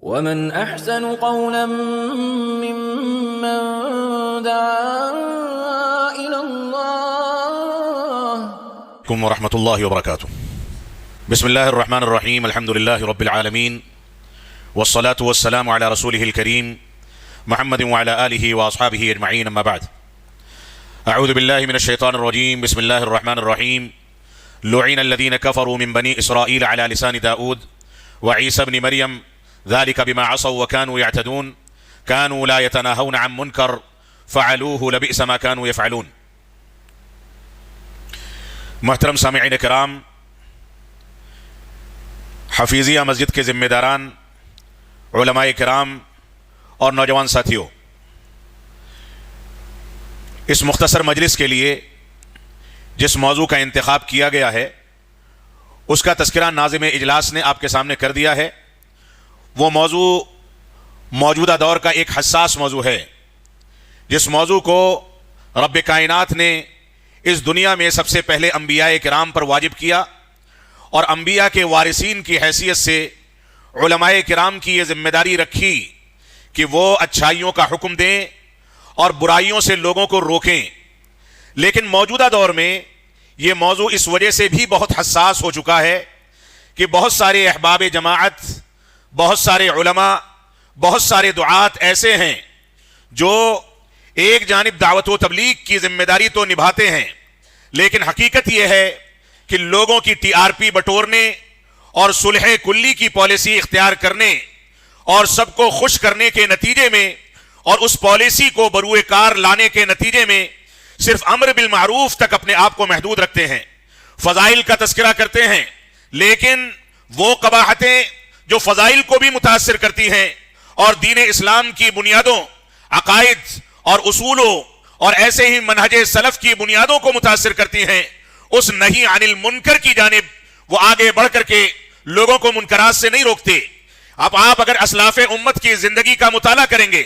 ومن أحسن قولا ممن دعا إلى الله ورحمة الله وبركاته. بسم الله الرحمن الرحيم. الحمد لله رب العالمين، والصلاة والسلام على رسوله الكريم محمد وعلى آله وأصحابه أجمعين، أما بعد. أعوذ بالله من الشيطان الرجيم. بسم الله الرحمن الرحيم. لعن الذين كفروا من بني إسرائيل على لسان داود وعيسى بن مريم ذلك بما عصوا وكانوا يعتدون كانوا لا يتناهون عن منكر فعلوه لبئس ما كانوا يفعلون. محترم سامعین کرام، حفیظیہ مسجد کے ذمہ داران، علماء کرام اور نوجوان ساتھیوں، اس مختصر مجلس کے لیے جس موضوع کا انتخاب کیا گیا ہے اس کا تذکرہ ناظم اجلاس نے آپ کے سامنے کر دیا ہے. وہ موضوع موجودہ دور کا ایک حساس موضوع ہے، جس موضوع کو رب کائنات نے اس دنیا میں سب سے پہلے انبیاء کرام پر واجب کیا، اور انبیاء کے وارثین کی حیثیت سے علماء کرام کی یہ ذمہ داری رکھی کہ وہ اچھائیوں کا حکم دیں اور برائیوں سے لوگوں کو روکیں. لیکن موجودہ دور میں یہ موضوع اس وجہ سے بھی بہت حساس ہو چکا ہے کہ بہت سارے احباب جماعت، بہت سارے علماء، بہت سارے دعات ایسے ہیں جو ایک جانب دعوت و تبلیغ کی ذمہ داری تو نبھاتے ہیں، لیکن حقیقت یہ ہے کہ لوگوں کی TRP بٹورنے اور صلح کلی کی پالیسی اختیار کرنے اور سب کو خوش کرنے کے نتیجے میں اور اس پالیسی کو بروئے کار لانے کے نتیجے میں صرف امر بالمعروف تک اپنے آپ کو محدود رکھتے ہیں، فضائل کا تذکرہ کرتے ہیں، لیکن وہ قباحتیں جو فضائل کو بھی متاثر کرتی ہیں اور دین اسلام کی بنیادوں، عقائد اور اصولوں اور ایسے ہی منہج سلف کی بنیادوں کو متاثر کرتی ہیں، اس نہی عن المنکر کی جانب وہ آگے بڑھ کر کے لوگوں کو منکرات سے نہیں روکتے. اب آپ اگر اسلاف امت کی زندگی کا مطالعہ کریں گے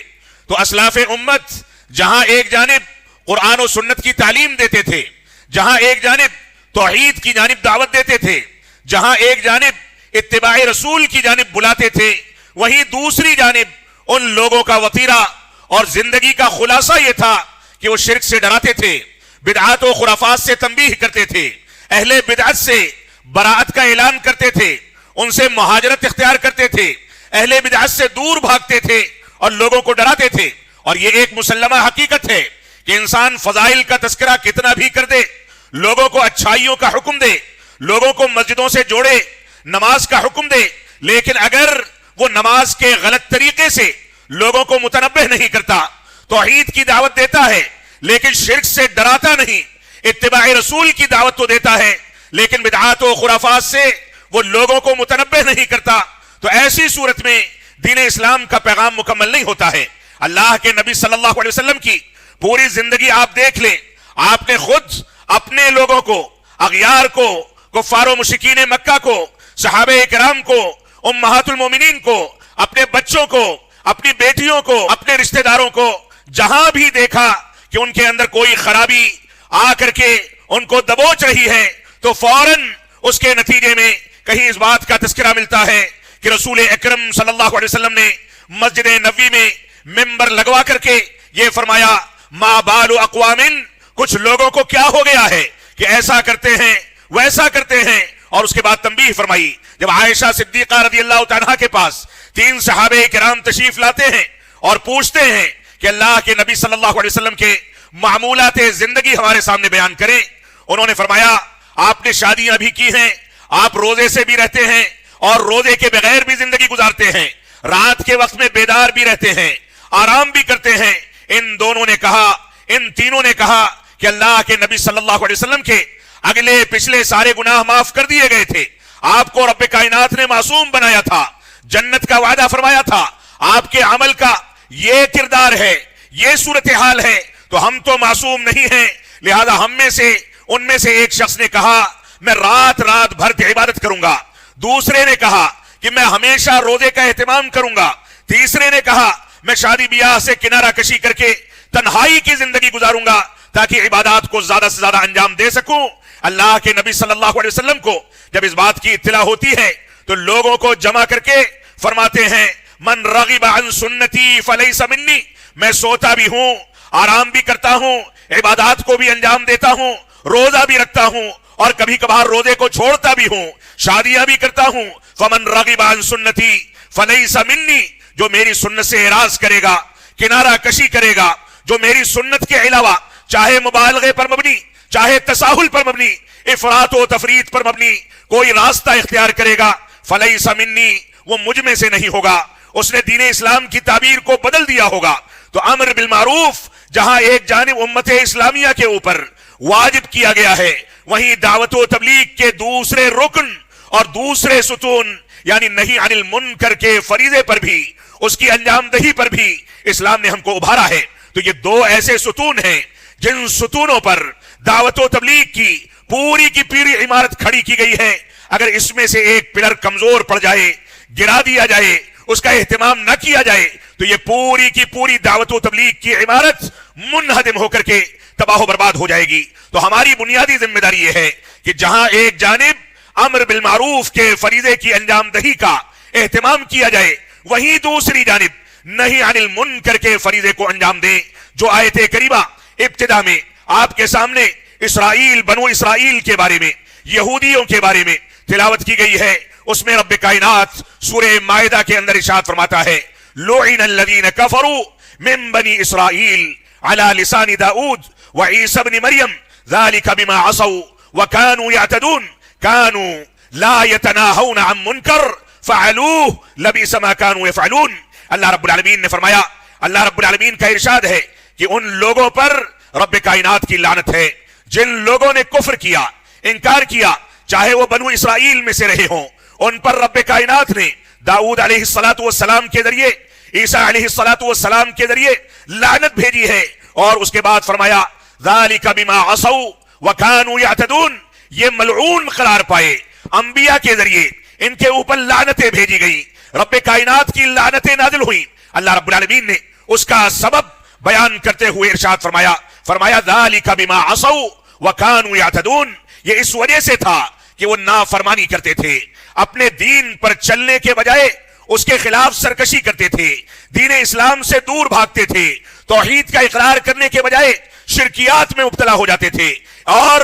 تو اسلاف امت جہاں ایک جانب قرآن و سنت کی تعلیم دیتے تھے، جہاں ایک جانب توحید کی جانب دعوت دیتے تھے، جہاں ایک جانب اتباع رسول کی جانب بلاتے تھے، وہیں دوسری جانب ان لوگوں کا وطیرہ اور زندگی کا خلاصہ یہ تھا کہ وہ شرک سے ڈراتے تھے، بدعات و خرافات سے تنبیہ کرتے تھے، اہل بدعت سے براءت کا اعلان کرتے تھے، ان سے مہاجرت اختیار کرتے تھے، اہل بدعت سے دور بھاگتے تھے اور لوگوں کو ڈراتے تھے. اور یہ ایک مسلمہ حقیقت ہے کہ انسان فضائل کا تذکرہ کتنا بھی کر دے، لوگوں کو اچھائیوں کا حکم دے، لوگوں کو مسجدوں سے جوڑے، نماز کا حکم دے، لیکن اگر وہ نماز کے غلط طریقے سے لوگوں کو متنبہ نہیں کرتا، توحید کی دعوت دیتا ہے لیکن شرک سے ڈراتا نہیں، اتباع رسول کی دعوت تو دیتا ہے لیکن بدعات و خرافات سے وہ لوگوں کو متنبہ نہیں کرتا، تو ایسی صورت میں دین اسلام کا پیغام مکمل نہیں ہوتا ہے. اللہ کے نبی صلی اللہ علیہ وسلم کی پوری زندگی آپ دیکھ لیں، آپ نے خود اپنے لوگوں کو، اغیار کو، کفار و مشرکین مکہ کو، صحابہ کرام کو، امہات المومنین کو، اپنے بچوں کو، اپنی بیٹیوں کو، اپنے رشتہ داروں کو جہاں بھی دیکھا کہ ان کے اندر کوئی خرابی آ کر کے ان کو دبوچ رہی ہے تو فوراً اس کے نتیجے میں کہیں اس بات کا تذکرہ ملتا ہے کہ رسول اکرم صلی اللہ علیہ وسلم نے مسجد نبوی میں ممبر لگوا کر کے یہ فرمایا، ما بال اقوام، کچھ لوگوں کو کیا ہو گیا ہے کہ ایسا کرتے ہیں ویسا کرتے ہیں. اور اس کے بعد تنبیہ فرمائی، جب عائشہ صدیقہ رضی اللہ تعالیٰ کے پاس 3 صحابہ کرام تشریف لاتے ہیں اور پوچھتے ہیں کہ اللہ کے نبی صلی اللہ علیہ وسلم کے معمولات زندگی ہمارے سامنے بیان کریں، انہوں نے فرمایا آپ نے شادیاں بھی کی ہیں، آپ روزے سے بھی رہتے ہیں اور روزے کے بغیر بھی زندگی گزارتے ہیں، رات کے وقت میں بیدار بھی رہتے ہیں، آرام بھی کرتے ہیں. ان دونوں نے کہا، ان تینوں نے کہا کہ اللہ کے نبی صلی اللہ علیہ وسلم کے اگلے پچھلے سارے گناہ معاف کر دیے گئے تھے، آپ کو رب کائنات نے معصوم بنایا تھا، جنت کا وعدہ فرمایا تھا، آپ کے عمل کا یہ کردار ہے، یہ صورتحال ہے، تو ہم تو معصوم نہیں ہیں. لہذا ہم میں سے، ان میں سے ایک شخص نے کہا میں رات رات بھر کی عبادت کروں گا، دوسرے نے کہا کہ میں ہمیشہ روزے کا اہتمام کروں گا، تیسرے نے کہا میں شادی بیاہ سے کنارہ کشی کر کے تنہائی کی زندگی گزاروں گا تاکہ عبادات کو زیادہ سے زیادہ انجام دے سکوں. اللہ کے نبی صلی اللہ علیہ وسلم کو جب اس بات کی اطلاع ہوتی ہے تو لوگوں کو جمع کر کے فرماتے ہیں من رغب عن سنتی فلیس منی، میں سوتا بھی ہوں، آرام بھی کرتا ہوں، عبادات کو بھی انجام دیتا ہوں، روزہ بھی رکھتا ہوں، اور کبھی کبھار روزے کو چھوڑتا بھی ہوں، شادیاں بھی کرتا ہوں، فمن رغب عن سنتی فلیس منی، جو میری سنت سے اعراض کرے گا، کنارہ کشی کرے گا، جو میری سنت کے علاوہ چاہے مبالغے پر مبنی، چاہے تساہل پر مبنی، افراط و تفریط پر مبنی کوئی راستہ اختیار کرے گا، فلیس منی، وہ مجھ میں سے نہیں ہوگا، اس نے دین اسلام کی تعبیر کو بدل دیا ہوگا۔ تو امر بالمعروف جہاں ایک جانب امت اسلامیہ کے اوپر واجب کیا گیا ہے، وہیں دعوت و تبلیغ کے دوسرے رکن اور دوسرے ستون یعنی نہی عن المنکر کے فریضے پر بھی، اس کی انجام دہی پر بھی اسلام نے ہم کو ابھارا ہے۔ تو یہ دو ایسے ستون ہیں جن ستونوں پر دعوت و تبلیغ کی پوری عمارت کھڑی کی گئی ہے۔ اگر اس میں سے ایک پلر کمزور پڑ جائے، گرا دیا جائے، اس کا اہتمام نہ کیا جائے، تو یہ پوری کی پوری دعوت و تبلیغ کی عمارت منہدم ہو کر کے تباہ و برباد ہو جائے گی۔ تو ہماری بنیادی ذمہ داری یہ ہے کہ جہاں ایک جانب امر بالمعروف کے فریضے کی انجام دہی کا اہتمام کیا جائے، وہیں دوسری جانب نہی عن المنکر کے فریضے کو انجام دیں۔ جو آیت کریمہ ابتدا میں آپ کے سامنے بنو اسرائیل کے بارے میں، یہودیوں کے بارے میں تلاوت کی گئی ہے، اس میں رب کائنات سورہ مائدہ کے اندر ارشاد فرماتا ہے، لعن الذین کفروا من بنی اسرائیل علی لسان داؤد وعیسی ابن مریم ذلک بما عصوا وکانوا یعتدون کانوا لا یتناہون عن منکر فعلوہ لبئس ما کانوا یفعلون۔ اللہ رب العالمین نے فرمایا، اللہ رب العالمین کا ارشاد ہے کہ ان لوگوں پر رب کائنات کی لعنت ہے جن لوگوں نے کفر کیا، انکار کیا، چاہے وہ بنو اسرائیل میں سے رہے ہوں، ان پر رب کائنات نے داؤد علیہ السلام کے ذریعے، عیسیٰ علیہ السلام کے ذریعے لعنت بھیجی ہے، اور اس کے بعد فرمایا ذالک بما عصوا وکانوا یعتدون، یہ ملعون قرار پائے، انبیاء کے ذریعے ان کے اوپر لعنتیں بھیجی گئی، رب کائنات کی لعنتیں نازل ہوئی۔ اللہ رب العالمین نے اس کا سبب بیان کرتے ہوئے ارشاد فرمایا ذالک بما عصوا وکانوا یعتدون، یہ اس وجہ سے تھا کہ وہ نافرمانی کرتے تھے، اپنے دین پر چلنے کے بجائے اس کے خلاف سرکشی کرتے تھے، دین اسلام سے دور بھاگتے تھے، توحید کا اقرار کرنے کے بجائے شرکیات میں مبتلا ہو جاتے تھے، اور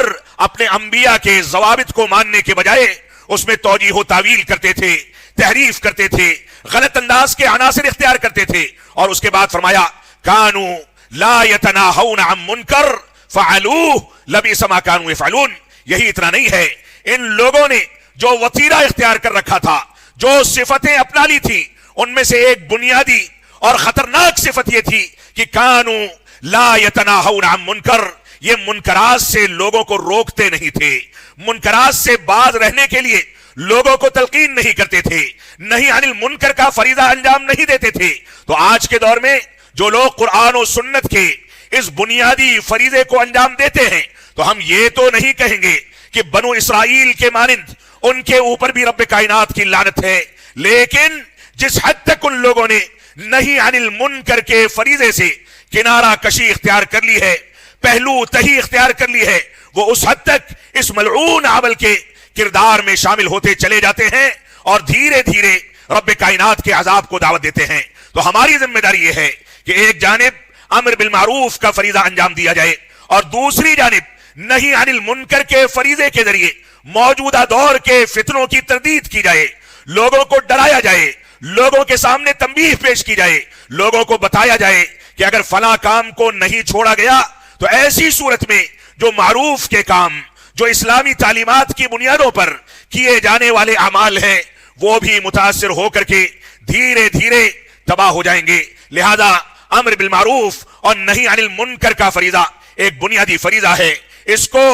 اپنے انبیاء کے ضوابط کو ماننے کے بجائے اس میں توجیہ و تعویل کرتے تھے، تحریف کرتے تھے، غلط انداز کے عناصر اختیار کرتے تھے۔ اور اس کے بعد فرمایا کانوا لا یتناہون عن منکر فعلوہ لبئس ما کانوا یفعلون۔ یہی اتنا نہیں ہے، ان لوگوں نے جو وطیرہ اختیار کر رکھا تھا، جو صفتیں اپنا لی تھی، ان میں سے ایک بنیادی اور خطرناک صفت یہ تھی کہ کانوا لا یتناہون عن منکر، یہ منکرات سے لوگوں کو روکتے نہیں تھے، منکرات سے باز رہنے کے لیے لوگوں کو تلقین نہیں کرتے تھے، نہیں عن المنکر کا فریضہ انجام نہیں دیتے تھے۔ تو آج کے دور میں جو لوگ قرآن و سنت کے اس بنیادی فریضے کو انجام دیتے ہیں، تو ہم یہ تو نہیں کہیں گے کہ بنو اسرائیل کے مانند ان کے اوپر بھی رب کائنات کی لعنت ہے، لیکن جس حد تک ان لوگوں نے نہیں عن المنکر کے فریضے سے کنارہ کشی اختیار کر لی ہے، پہلو تہی اختیار کر لی ہے، وہ اس حد تک اس ملعون عمل کے کردار میں شامل ہوتے چلے جاتے ہیں، اور دھیرے دھیرے رب کائنات کے عذاب کو دعوت دیتے ہیں۔ تو ہماری ذمہ داری یہ ہے کہ ایک جانب امر بالمعروف کا فریضہ انجام دیا جائے، اور دوسری جانب نہی عن المنکر کے فریضے کے ذریعے موجودہ دور کے فتنوں کی تردید کی جائے، لوگوں کو ڈرایا جائے، لوگوں کے سامنے تنبیہ پیش کی جائے، لوگوں کو بتایا جائے کہ اگر فلاں کام کو نہیں چھوڑا گیا تو ایسی صورت میں جو معروف کے کام، جو اسلامی تعلیمات کی بنیادوں پر کیے جانے والے اعمال ہیں، وہ بھی متاثر ہو کر کے دھیرے دھیرے تباہ ہو جائیں گے۔ لہذا امر بالمعروف اور نہی عن المنکر کا فریضہ ایک بنیادی فریضہ ہے، اس کو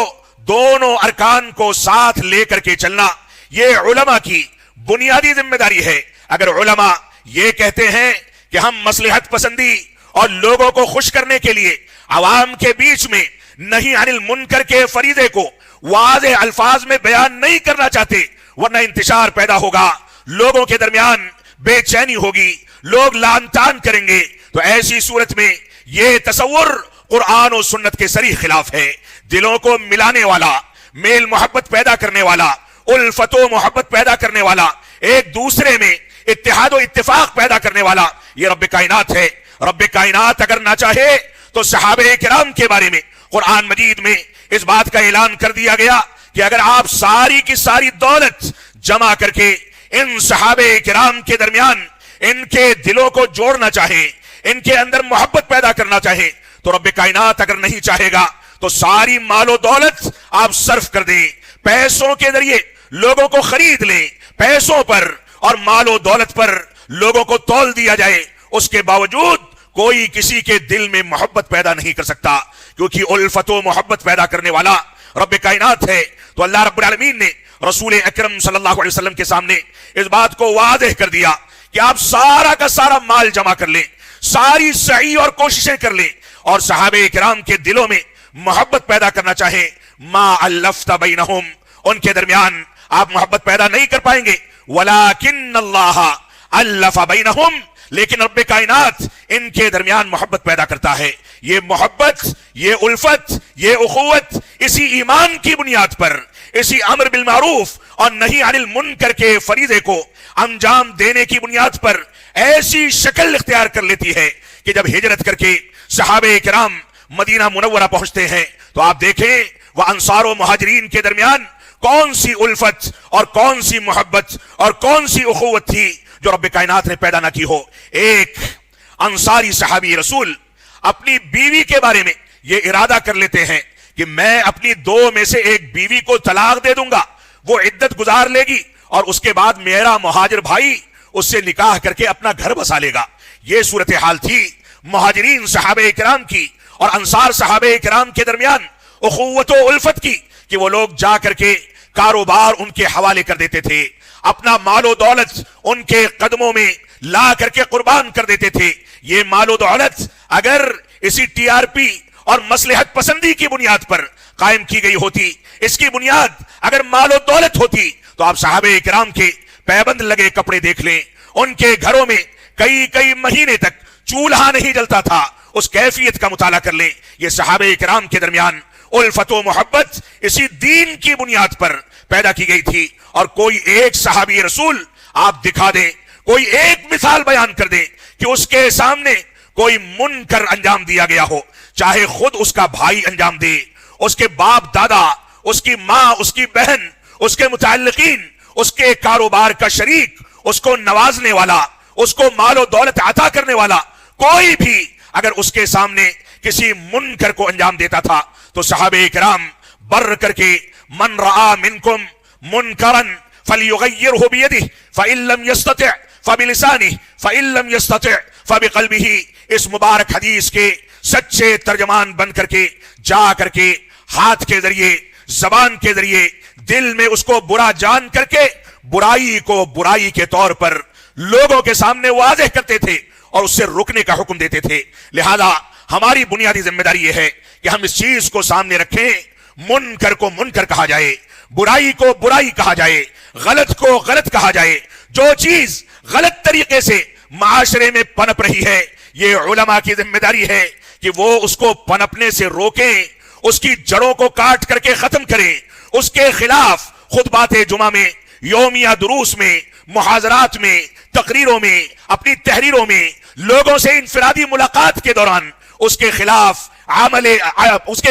دونوں ارکان کو ساتھ لے کر کے چلنا یہ علماء کی بنیادی ذمہ داری ہے۔ اگر علماء یہ کہتے ہیں کہ ہم مصلحت پسندی اور لوگوں کو خوش کرنے کے لیے عوام کے بیچ میں نہی عن المنکر کے فریضے کو واضح الفاظ میں بیان نہیں کرنا چاہتے، ورنہ انتشار پیدا ہوگا، لوگوں کے درمیان بے چینی ہوگی، لوگ لعن طعن کریں گے، تو ایسی صورت میں یہ تصور قرآن و سنت کے صریح خلاف ہے۔ دلوں کو ملانے والا، میل محبت پیدا کرنے والا، الفت و محبت پیدا کرنے والا، ایک دوسرے میں اتحاد و اتفاق پیدا کرنے والا یہ رب کائنات ہے۔ رب کائنات اگر نہ چاہے تو صحابہ کرام کے بارے میں قرآن مجید میں اس بات کا اعلان کر دیا گیا کہ اگر آپ ساری کی ساری دولت جمع کر کے ان صحابہ کرام کے درمیان ان کے دلوں کو جوڑنا چاہیں، ان کے اندر محبت پیدا کرنا چاہیں، تو رب کائنات اگر نہیں چاہے گا تو ساری مال و دولت آپ صرف کر دیں، پیسوں کے ذریعے لوگوں کو خرید لیں، پیسوں پر اور مال و دولت پر لوگوں کو تول دیا جائے، اس کے باوجود کوئی کسی کے دل میں محبت پیدا نہیں کر سکتا، کیونکہ الفت و محبت پیدا کرنے والا رب کائنات ہے۔ تو اللہ رب العالمین نے رسول اکرم صلی اللہ علیہ وسلم کے سامنے اس بات کو واضح کر دیا کہ آپ سارا کا سارا مال جمع کر لیں، ساری سعی اور کوششیں کر لیں، اور صحابہ کرام کے دلوں میں محبت پیدا کرنا چاہیں، ما الفت بینہم، ان کے درمیان آپ محبت پیدا نہیں کر پائیں گے، ولیکن اللہ الف بینہم، لیکن رب کائنات ان کے درمیان محبت پیدا کرتا ہے۔ یہ محبت، یہ الفت، یہ اخوت اسی ایمان کی بنیاد پر، اسی امر بالمعروف اور نہی عن المنکر کے فریضے کو انجام دینے کی بنیاد پر ایسی شکل اختیار کر لیتی ہے کہ جب ہجرت کر کے صحابہ کرام مدینہ منورہ پہنچتے ہیں تو آپ دیکھیں وہ انصار و مہاجرین کے درمیان کون سی الفت اور کون سی محبت اور کون سی اخوت تھی جو رب کائنات نے پیدا نہ کی ہو۔ ایک انصاری صحابی رسول اپنی بیوی کے بارے میں یہ ارادہ کر لیتے ہیں کہ میں اپنی دو میں سے ایک بیوی کو طلاق دے دوں گا، وہ عدت گزار لے گی اور اس کے بعد میرا مہاجر بھائی اس سے نکاح کر کے اپنا گھر بسا لے گا۔ یہ صورتحال تھی مہاجرین صحابہ کرام کی اور انصار صحابہ کرام کے درمیان اخوت و الفت کی، کہ وہ لوگ جا کر کے کاروبار ان کے حوالے کر دیتے تھے، اپنا مال و دولت ان کے قدموں میں لا کر کے قربان کر دیتے تھے۔ یہ مال و دولت اگر اسی ٹی آر پی اور مصلحت پسندی کی بنیاد پر قائم کی گئی ہوتی، اس کی بنیاد اگر مال و دولت ہوتی، تو آپ صحابہ کرام کے پیبند لگے کپڑے دیکھ لیں، ان کے گھروں میں کئی مہینے تک چولہا نہیں جلتا تھا، اس کیفیت کا مطالعہ کر لیں۔ یہ صحابہ کرام کے درمیان الفت و محبت اسی دین کی بنیاد پر پیدا کی گئی تھی، اور کوئی ایک صحابی رسول آپ دکھا دیں، کوئی ایک مثال بیان کر دیں کہ اس کے سامنے کوئی منکر انجام دیا گیا ہو، چاہے خود اس کا بھائی انجام دے، اس کے باپ دادا، اس کی ماں، اس کی بہن، اس کے متعلقین، اس کے کاروبار کا شریک، اس کو نوازنے والا، اس کو مال و دولت عطا کرنے والا کوئی بھی اگر اس کے سامنے کسی منکر کو انجام دیتا تھا تو صحابہ کرام بر کر کے من رآ منکم منکرا فلیغیرہ بیدہ فإن لم یستطع فبلسانہ فإن لم یستطع فبقلبہ، اس مبارک حدیث کے سچے ترجمان بن کر کے جا کر کے ہاتھ کے ذریعے، زبان کے ذریعے، دل میں اس کو برا جان کر کے برائی کو برائی کے طور پر لوگوں کے سامنے واضح کرتے تھے اور اس سے رکنے کا حکم دیتے تھے۔ لہذا ہماری بنیادی ذمہ داری یہ ہے کہ ہم اس چیز کو سامنے رکھیں، منکر کو منکر کہا جائے، برائی کو برائی کہا جائے، غلط کو غلط کہا جائے۔ جو چیز غلط طریقے سے معاشرے میں پنپ رہی ہے، یہ علماء کی ذمہ داری ہے کہ وہ اس کو پنپنے سے روکیں، اس کی جڑوں کو کاٹ کر کے ختم کریں، اس کے خلاف خطبات جمعہ میں، یومیہ دروس میں، محاضرات میں، تقریروں میں، اپنی تحریروں میں، لوگوں سے انفرادی ملاقات کے دوران اس کے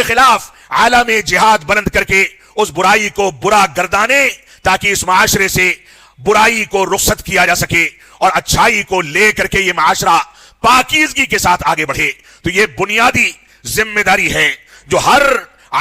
خلاف عالم جہاد بلند کر کے اس برائی کو برا گردانے، تاکہ اس معاشرے سے برائی کو رخصت کیا جا سکے اور اچھائی کو لے کر کے یہ معاشرہ پاکیزگی کے ساتھ آگے بڑھے۔ تو یہ بنیادی ذمہ داری ہے جو ہر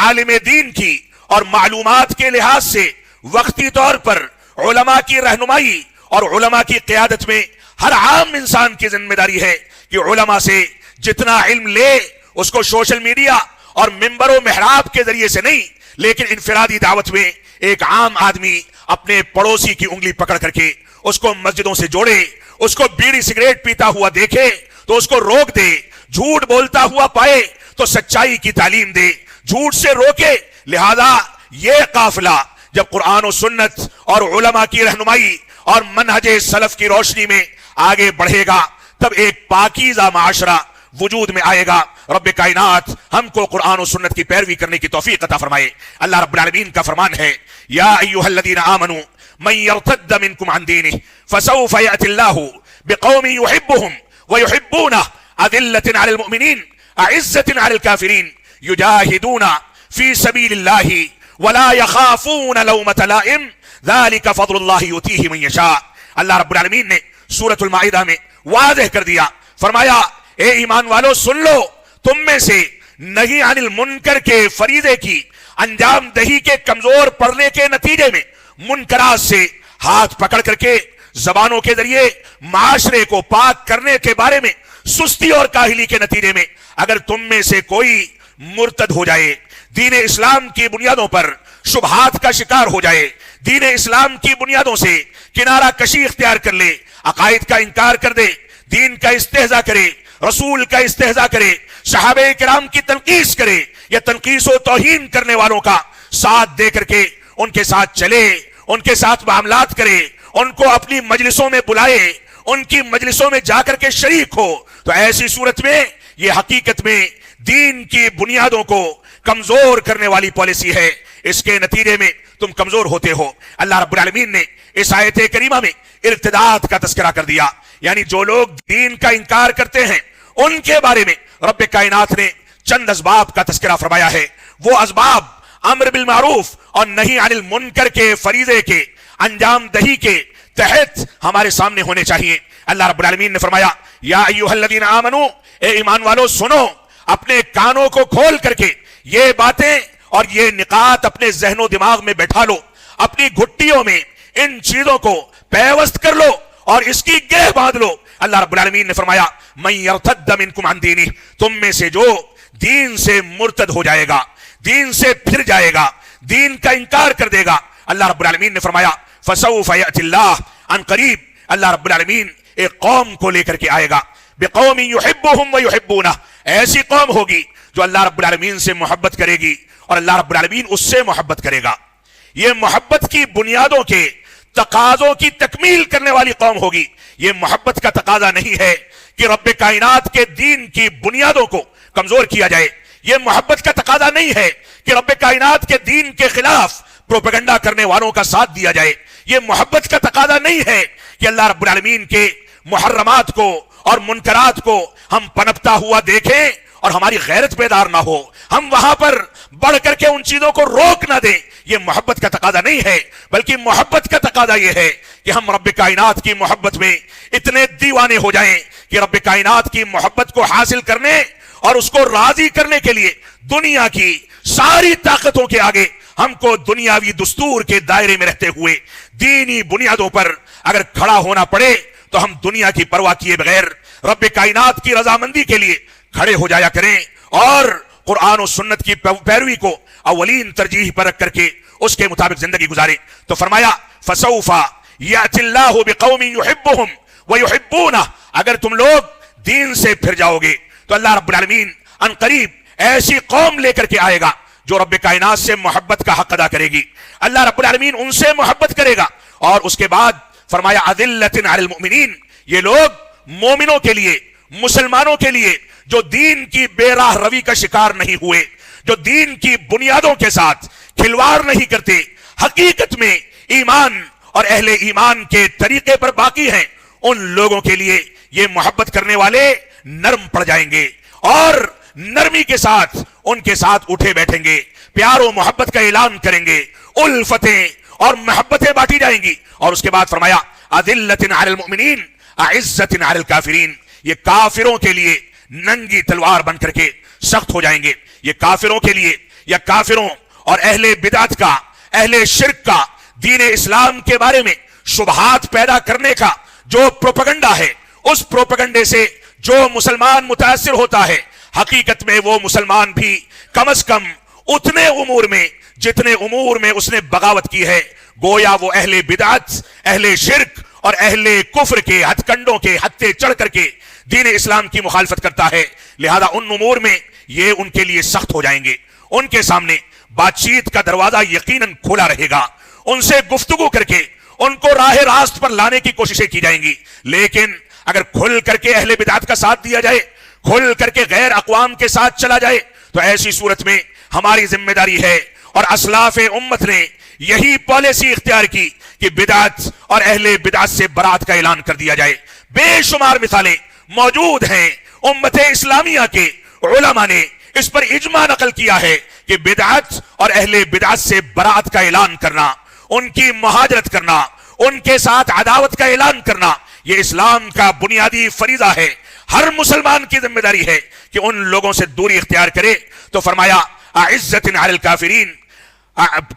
عالم دین کی اور معلومات کے لحاظ سے وقتی طور پر علماء کی رہنمائی اور علماء کی قیادت میں ہر عام انسان کی ذمہ داری ہے کہ علماء سے جتنا علم لے اس کو سوشل میڈیا اور ممبر و محراب کے ذریعے سے نہیں، لیکن انفرادی دعوت میں ایک عام آدمی اپنے پڑوسی کی انگلی پکڑ کر کے اس کو مسجدوں سے جوڑے، اس کو بیڑی سگریٹ پیتا ہوا دیکھے تو اس کو روک دے، جھوٹ بولتا ہوا پائے تو سچائی کی تعلیم دے، جھوٹ سے روکے۔ لہذا یہ قافلہ جب قرآن و سنت اور علماء کی رہنمائی اور منہج سلف کی روشنی میں آگے بڑھے گا، تب ایک پاکیزہ معاشرہ وجود میں آئے گا۔ رب کائنات ہم کو قرآن و سنت کی پیروی کرنے کی توفیق عطا فرمائے۔ اللہ رب العالمین کا فرمان ہے، یا ایھا الذین آمنوا من يرتد منكم عن دينه فسوف يأتي الله بقوم يحبهم ويحبونه أذلة على المؤمنين أعزة على الكافرين يجاهدون في سبيل الله ولا يخافون لومة لائم ذلك فضل الله يؤتيه من يشاء. اللہ رب العالمین نے سورۃ المائدہ میں واضح کر دیا، فرمایا اے ایمان والو سن لو، تم میں سے نہی عن المنکر کے فریضے کی انجام دہی کے کمزور پڑنے کے نتیجے میں منکرات سے ہاتھ پکڑ کر کے زبانوں کے ذریعے معاشرے کو پاک کرنے کے بارے میں سستی اور کاہلی کے نتیجے میں اگر تم میں سے کوئی مرتد ہو جائے، دین اسلام کی بنیادوں پر شبہات کا شکار ہو جائے، دین اسلام کی بنیادوں سے کنارہ کشی اختیار کر لے، عقائد کا انکار کر دے، دین کا استہزاء کرے، رسول کا استہزاء کرے، صحابہ کرام کی تنقیص کرے یا تنقیص و توہین کرنے والوں کا ساتھ دے کر کے ان کے ساتھ چلے، ان کے ساتھ معاملات کرے، ان کو اپنی مجلسوں میں بلائے، ان کی مجلسوں میں جا کر کے شریک ہو، تو ایسی صورت میں یہ حقیقت میں دین کی بنیادوں کو کمزور کرنے والی پالیسی ہے، اس کے نتیجے میں تم کمزور ہوتے ہو. اللہ رب العالمین نے اس آیت کریمہ میں ارتداد کا تذکرہ کر دیا، یعنی جو لوگ دین کا انکار کرتے ہیں ان کے بارے میں رب کائنات نے چند اسباب کا تذکرہ فرمایا ہے. وہ اسباب امر بالمعروف اور نہی عن المنکر کے فریضے کے انجام دہی کے تحت ہمارے سامنے ہونے چاہیے. اللہ رب العالمین نے فرمایا یا ایھا الذین آمنو، اے ایمان والو سنو، اپنے کانوں کو کھول کر کے یہ باتیں اور یہ نقاط اپنے ذہن و دماغ میں بیٹھا لو، اپنی گھٹیوں میں ان چیزوں کو پیوست کر لو اور اس کی گرہ باندھ لو. اللہ رب العالمین نے فرمایا من یرتد منکم عن دینہ، تم میں سے جو دین سے مرتد ہو جائے گا، دین سے پھر جائے گا، دین کا انکار کر دے گا، اللہ رب العالمین نے فرمایا فسوف یأتی اللہ، ان قریب اللہ رب العالمین ایک قوم کو لے کر کے آئے گا، بقوم یحبہم ویحبونہ، ایسی قوم ہوگی جو اللہ رب العالمین سے محبت کرے گی اور اللہ رب العالمین اس سے محبت کرے گا. یہ محبت کی بنیادوں کے تقاضوں کی تکمیل کرنے والی قوم ہوگی. یہ محبت کا تقاضا نہیں ہے کہ رب کائنات کے دین کی بنیادوں کو کمزور کیا جائے. یہ محبت کا تقاضا نہیں ہے کہ رب کائنات کے دین کے خلاف پروپیگنڈا کرنے والوں کا ساتھ دیا جائے. یہ محبت کا تقاضا نہیں ہے کہ اللہ رب العالمین کے محرمات کو اور منکرات کو ہم پنپتا ہوا دیکھیں اور ہماری غیرت بیدار نہ ہو، ہم وہاں پر بڑھ کر کے ان چیزوں کو روک نہ دیں. یہ محبت کا تقاضا نہیں ہے، بلکہ محبت کا تقاضا یہ ہے کہ ہم رب کائنات کی محبت میں اتنے دیوانے ہو جائیں کہ رب کائنات کی محبت کو حاصل کرنے اور اس کو راضی کرنے کے لیے دنیا کی ساری طاقتوں کے آگے ہم کو دنیاوی دستور کے دائرے میں رہتے ہوئے دینی بنیادوں پر اگر کھڑا ہونا پڑے تو ہم دنیا کی پرواہ کیے بغیر رب کائنات کی رضامندی کے لیے کھڑے ہو جایا کریں اور قرآن و سنت کی پیروی کو اولین ترجیح پر رکھ کر کے اس کے مطابق زندگی گزاریں. تو فرمایا فسوف یأتی اللہ بقوم یحبہم ویحبونہ، اگر تم لوگ دین سے پھر جاؤ گے تو اللہ رب العالمین ان قریب ایسی قوم لے کر کے آئے گا جو رب کائنات سے محبت کا حق ادا کرے گی. اللہ رب العالمین ان سے محبت کرے گا اور اس کے بعد فرمایا اذلۃ علی المؤمنین، یہ لوگ مومنوں کے لیے، مسلمانوں کے لیے جو دین کی بے راہ روی کا شکار نہیں ہوئے، جو دین کی بنیادوں کے ساتھ کھلواڑ نہیں کرتے، حقیقت میں ایمان اور اہل ایمان کے طریقے پر باقی ہیں، ان لوگوں کے لیے یہ محبت کرنے والے نرم پڑ جائیں گے اور نرمی کے ساتھ ان کے ساتھ اٹھے بیٹھیں گے، پیار و محبت کا اعلان کریں گے، الفتیں اور محبتیں بانٹی جائیں گی. اور اس کے بعد فرمایا اذلۃ علی المؤمنین اعزۃ علی الکافرین، یہ کافروں کے لیے ننگی تلوار بن کر کے سخت ہو جائیں گے. یہ کافروں کے لیے یا کافروں اور اہل بدعت کا، اہل شرک کا دین اسلام کے بارے میں شبہات پیدا کرنے کا جو پروپیگنڈا ہے، اس پروپیگنڈے سے جو مسلمان متاثر ہوتا ہے، حقیقت میں وہ مسلمان بھی کم از کم اتنے امور میں جتنے امور میں اس نے بغاوت کی ہے، گویا وہ اہل بدعت، اہل شرک اور اہل کفر کے ہتھ کنڈوں کے ہتھے چڑھ کر کے دین اسلام کی مخالفت کرتا ہے. لہذا ان امور میں یہ ان کے لیے سخت ہو جائیں گے. ان کے سامنے بات چیت کا دروازہ یقیناً کھلا رہے گا، ان سے گفتگو کر کے ان کو راہ راست پر لانے کی کوششیں کی جائیں گی. لیکن اگر کھل کر کے اہل بدعت کا ساتھ دیا جائے، کھل کر کے غیر اقوام کے ساتھ چلا جائے، تو ایسی صورت میں ہماری ذمہ داری ہے اور اسلاف امت نے یہی پالیسی اختیار کی کہ بدعت اور اہل بدعت سے برات کا اعلان کر دیا جائے۔ بے شمار مثالیں موجود ہیں، امت اسلامیہ کے علماء نے اس پر اجماع نقل کیا ہے کہ بدعت اور اہل بدعت سے برات کا اعلان کرنا، ان کی مہاجرت کرنا، ان کے ساتھ عداوت کا اعلان کرنا، یہ اسلام کا بنیادی فریضہ ہے۔ ہر مسلمان کی ذمہ داری ہے کہ ان لوگوں سے دوری اختیار کرے۔ تو فرمایا اعزت علی الکافرین،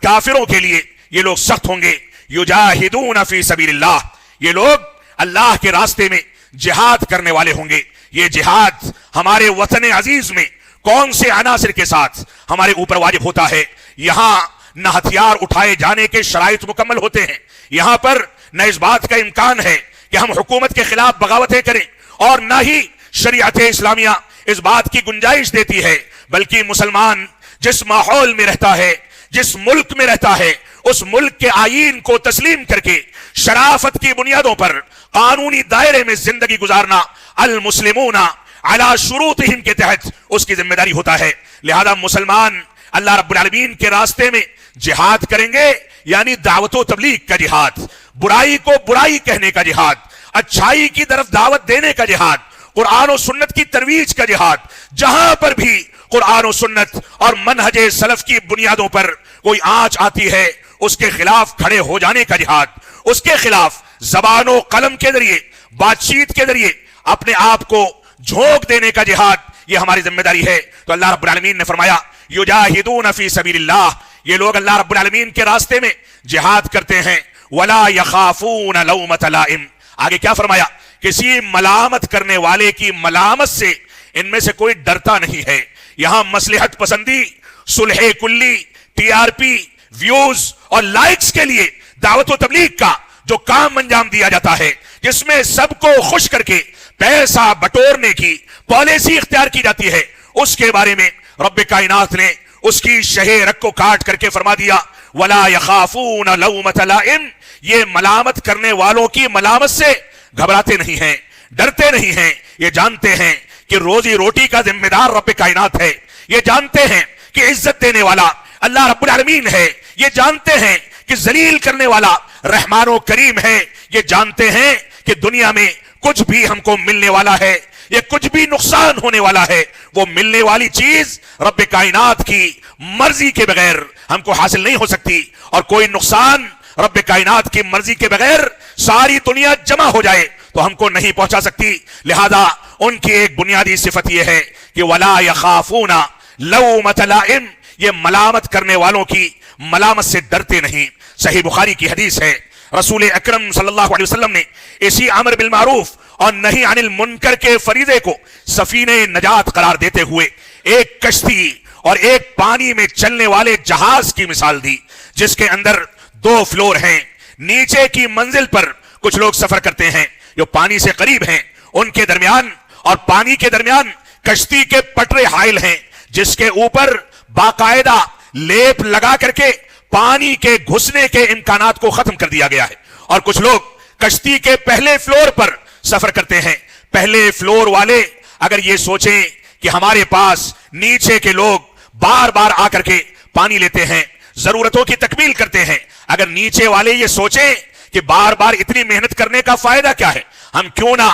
کافروں کے لیے یہ لوگ سخت ہوں گے، یجاہدون فی سبیل اللہ، یہ لوگ اللہ کے راستے میں جہاد کرنے والے ہوں گے۔ یہ جہاد ہمارے وطن عزیز میں کون سے عناصر کے ساتھ ہمارے اوپر واجب ہوتا ہے؟ یہاں نہ ہتھیار اٹھائے جانے کے شرائط مکمل ہوتے ہیں، یہاں پر نہ اس بات کا امکان ہے کہ ہم حکومت کے خلاف بغاوتیں کریں، اور نہ ہی شریعت اسلامیہ اس بات کی گنجائش دیتی ہے، بلکہ مسلمان جس ماحول میں رہتا ہے، جس ملک میں رہتا ہے، اس ملک کے آئین کو تسلیم کر کے شرافت کی بنیادوں پر قانونی دائرے میں زندگی گزارنا المسلمون علی شروطہم کے تحت اس کی ذمہ داری ہوتا ہے۔ لہذا مسلمان اللہ رب العالمین کے راستے میں جہاد کریں گے، یعنی دعوت و تبلیغ کا جہاد، برائی کو برائی کہنے کا جہاد، اچھائی کی طرف دعوت دینے کا جہاد، قرآن و سنت کی ترویج کا جہاد۔ جہاں پر بھی قرآن و سنت اور منہج سلف کی بنیادوں پر کوئی آنچ آتی ہے، اس کے خلاف کھڑے ہو جانے کا جہاد، اس کے خلاف زبان و قلم کے ذریعے، بات چیت کے ذریعے اپنے آپ کو جھونک دینے کا جہاد، یہ ہماری ذمہ داری ہے۔ تو اللہ رب العالمین نے فرمایا یجاہدون فی سبیل اللہ، یہ لوگ اللہ رب العالمین کے راستے میں جہاد کرتے ہیں، ولا یخافون لومۃ لائم۔ آگے کیا فرمایا؟ کسی ملامت کرنے والے کی ملامت سے ان میں سے کوئی ڈرتا نہیں ہے۔ یہاں مصلحت پسندی، صلح کلی، ٹی آر پی، ویوز اور لائکس کے لیے دعوت و تبلیغ کا جو کام انجام دیا جاتا ہے، جس میں سب کو خوش کر کے پیسہ بٹورنے کی پالیسی اختیار کی جاتی ہے، اس کے بارے میں رب کائنات نے اس کی شہ رگ کو کاٹ کر کے فرما دیا وَلَا يَخَافُونَ لَوْمَةَ لَائِمٍ، یہ ملامت کرنے والوں کی ملامت سے گھبراتے نہیں ہیں، ڈرتے نہیں ہیں۔ یہ جانتے ہیں کہ روزی روٹی کا ذمہ دار رب کائنات ہے، یہ جانتے ہیں کہ عزت دینے والا اللہ رب العالمین ہے، یہ جانتے ہیں کہ ذلیل کرنے والا رحمان و کریم ہے، یہ جانتے ہیں کہ دنیا میں کچھ بھی ہم کو ملنے والا ہے، یہ کچھ بھی نقصان ہونے والا ہے، وہ ملنے والی چیز رب کائنات کی مرضی کے بغیر ہم کو حاصل نہیں ہو سکتی، اور کوئی نقصان رب کائنات کی مرضی کے بغیر ساری دنیا جمع ہو جائے تو ہم کو نہیں پہنچا سکتی۔ لہذا ان کی ایک بنیادی صفت یہ ہے کہ وَلَا يَخَافُونَ لَوْمَةَ لَائِمٍ، یہ ملامت کرنے والوں کی ملامت سے ڈرتے نہیں۔ صحیح بخاری کی حدیث ہے، رسول اکرم صلی اللہ علیہ وسلم نے اسی امر بالمعروف اور نہی عن المنکر کے فریضے کو سفینہ نجات قرار دیتے ہوئے ایک کشتی اور ایک پانی میں چلنے والے جہاز کی مثال دی، جس کے اندر 2 فلور ہیں۔ نیچے کی منزل پر کچھ لوگ سفر کرتے ہیں جو پانی سے قریب ہیں، ان کے درمیان اور پانی کے درمیان کشتی کے پٹرے حائل ہیں، جس کے اوپر باقاعدہ لیپ لگا کر کے پانی کے گھسنے کے امکانات کو ختم کر دیا گیا ہے۔ اور کچھ لوگ کشتی کے پہلے فلور پر سفر کرتے ہیں۔ پہلے فلور والے اگر یہ سوچیں کہ ہمارے پاس نیچے کے لوگ بار بار آ کر کے پانی لیتے ہیں، ضرورتوں کی تکمیل کرتے ہیں، اگر نیچے والے یہ سوچیں کہ بار بار اتنی محنت کرنے کا فائدہ کیا ہے، ہم کیوں نہ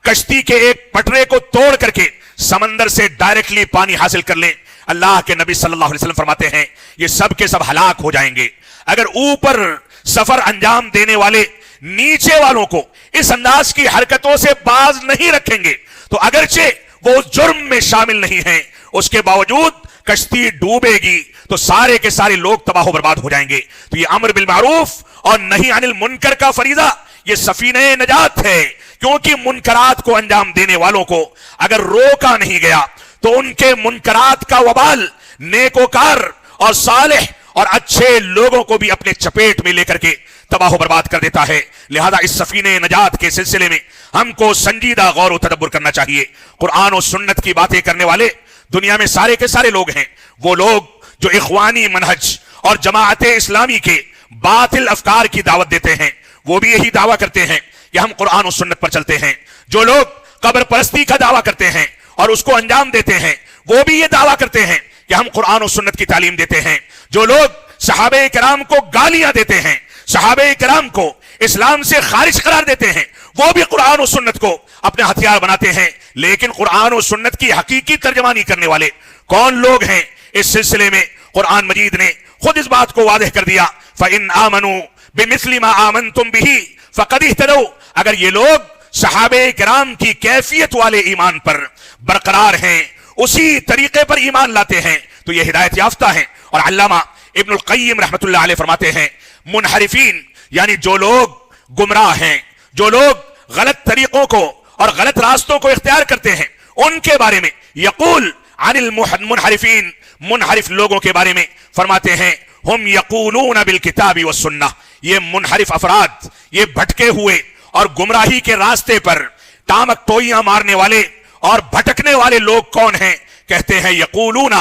کشتی کے ایک پٹرے کو توڑ کر کے سمندر سے ڈائریکٹلی پانی حاصل کر لیں۔ اللہ کے نبی صلی اللہ علیہ وسلم فرماتے ہیں یہ سب کے سب ہلاک ہو جائیں گے۔ اگر اوپر سفر انجام دینے والے نیچے والوں کو اس انداز کی حرکتوں سے باز نہیں رکھیں گے تو اگرچہ وہ جرم میں شامل نہیں ہیں، اس کے باوجود کشتی ڈوبے گی تو سارے کے سارے لوگ تباہ و برباد ہو جائیں گے۔ تو یہ امر بالمعروف اور نہی عن المنکر کا فریضہ یہ سفینہ نجات ہے، کیونکہ منکرات کو انجام دینے والوں کو اگر روکا نہیں گیا تو ان کے منکرات کا وبال نیکوکار اور صالح اور اچھے لوگوں کو بھی اپنے چپیٹ میں لے کر کے تباہ و برباد کر دیتا ہے۔ لہذا اس سفینہ نجات کے سلسلے میں ہم کو سنجیدہ غور و تدبر کرنا چاہیے۔ قرآن و سنت کی باتیں کرنے والے دنیا میں سارے کے سارے لوگ ہیں، وہ لوگ جو اخوانی منہج اور جماعت اسلامی کے باطل افکار کی دعوت دیتے ہیں، وہ بھی یہی دعویٰ کرتے ہیں کہ ہم قرآن و سنت پر چلتے ہیں۔ جو لوگ قبر پرستی کا دعویٰ کرتے ہیں اور اس کو انجام دیتے ہیں، وہ بھی یہ دعویٰ کرتے ہیں کہ ہم قرآن و سنت کی تعلیم دیتے ہیں، جو لوگ صحابہ کرام کو گالیاں دیتے ہیں، صحابہ کرام کو اسلام سے خارج قرار دیتے ہیں، وہ بھی قرآن و سنت کو اپنے ہتھیار بناتے ہیں، لیکن قرآن و سنت کی حقیقی ترجمانی کرنے والے کون لوگ ہیں؟ اس سلسلے میں قرآن مجید نے خود اس بات کو واضح کر دیا، فَإِنْ آمَنُوا بِمِثْلِ مَا آمَنْتُمْ بِهِ فَقَدِ اهْتَدَوْا، اگر یہ لوگ صحابہ کرام کی کیفیت والے ایمان پر برقرار ہیں، اسی طریقے پر ایمان لاتے ہیں، تو یہ ہدایت یافتہ ہیں۔ اور علامہ ابن القیم رحمت اللہ علیہ فرماتے ہیں، منحرفین یعنی جو لوگ گمراہ ہیں، جو لوگ غلط طریقوں کو اور غلط راستوں کو اختیار کرتے ہیں، ان کے بارے میں یقول عن المنحرفین، منحرف لوگوں کے بارے میں فرماتے ہیں، ہم یقولون بالکتاب والسنہ، یہ منحرف افراد، یہ بھٹکے ہوئے اور گمراہی کے راستے پر ٹامک ٹوئیاں مارنے والے اور بھٹکنے والے لوگ کون ہیں؟ کہتے ہیں یقولون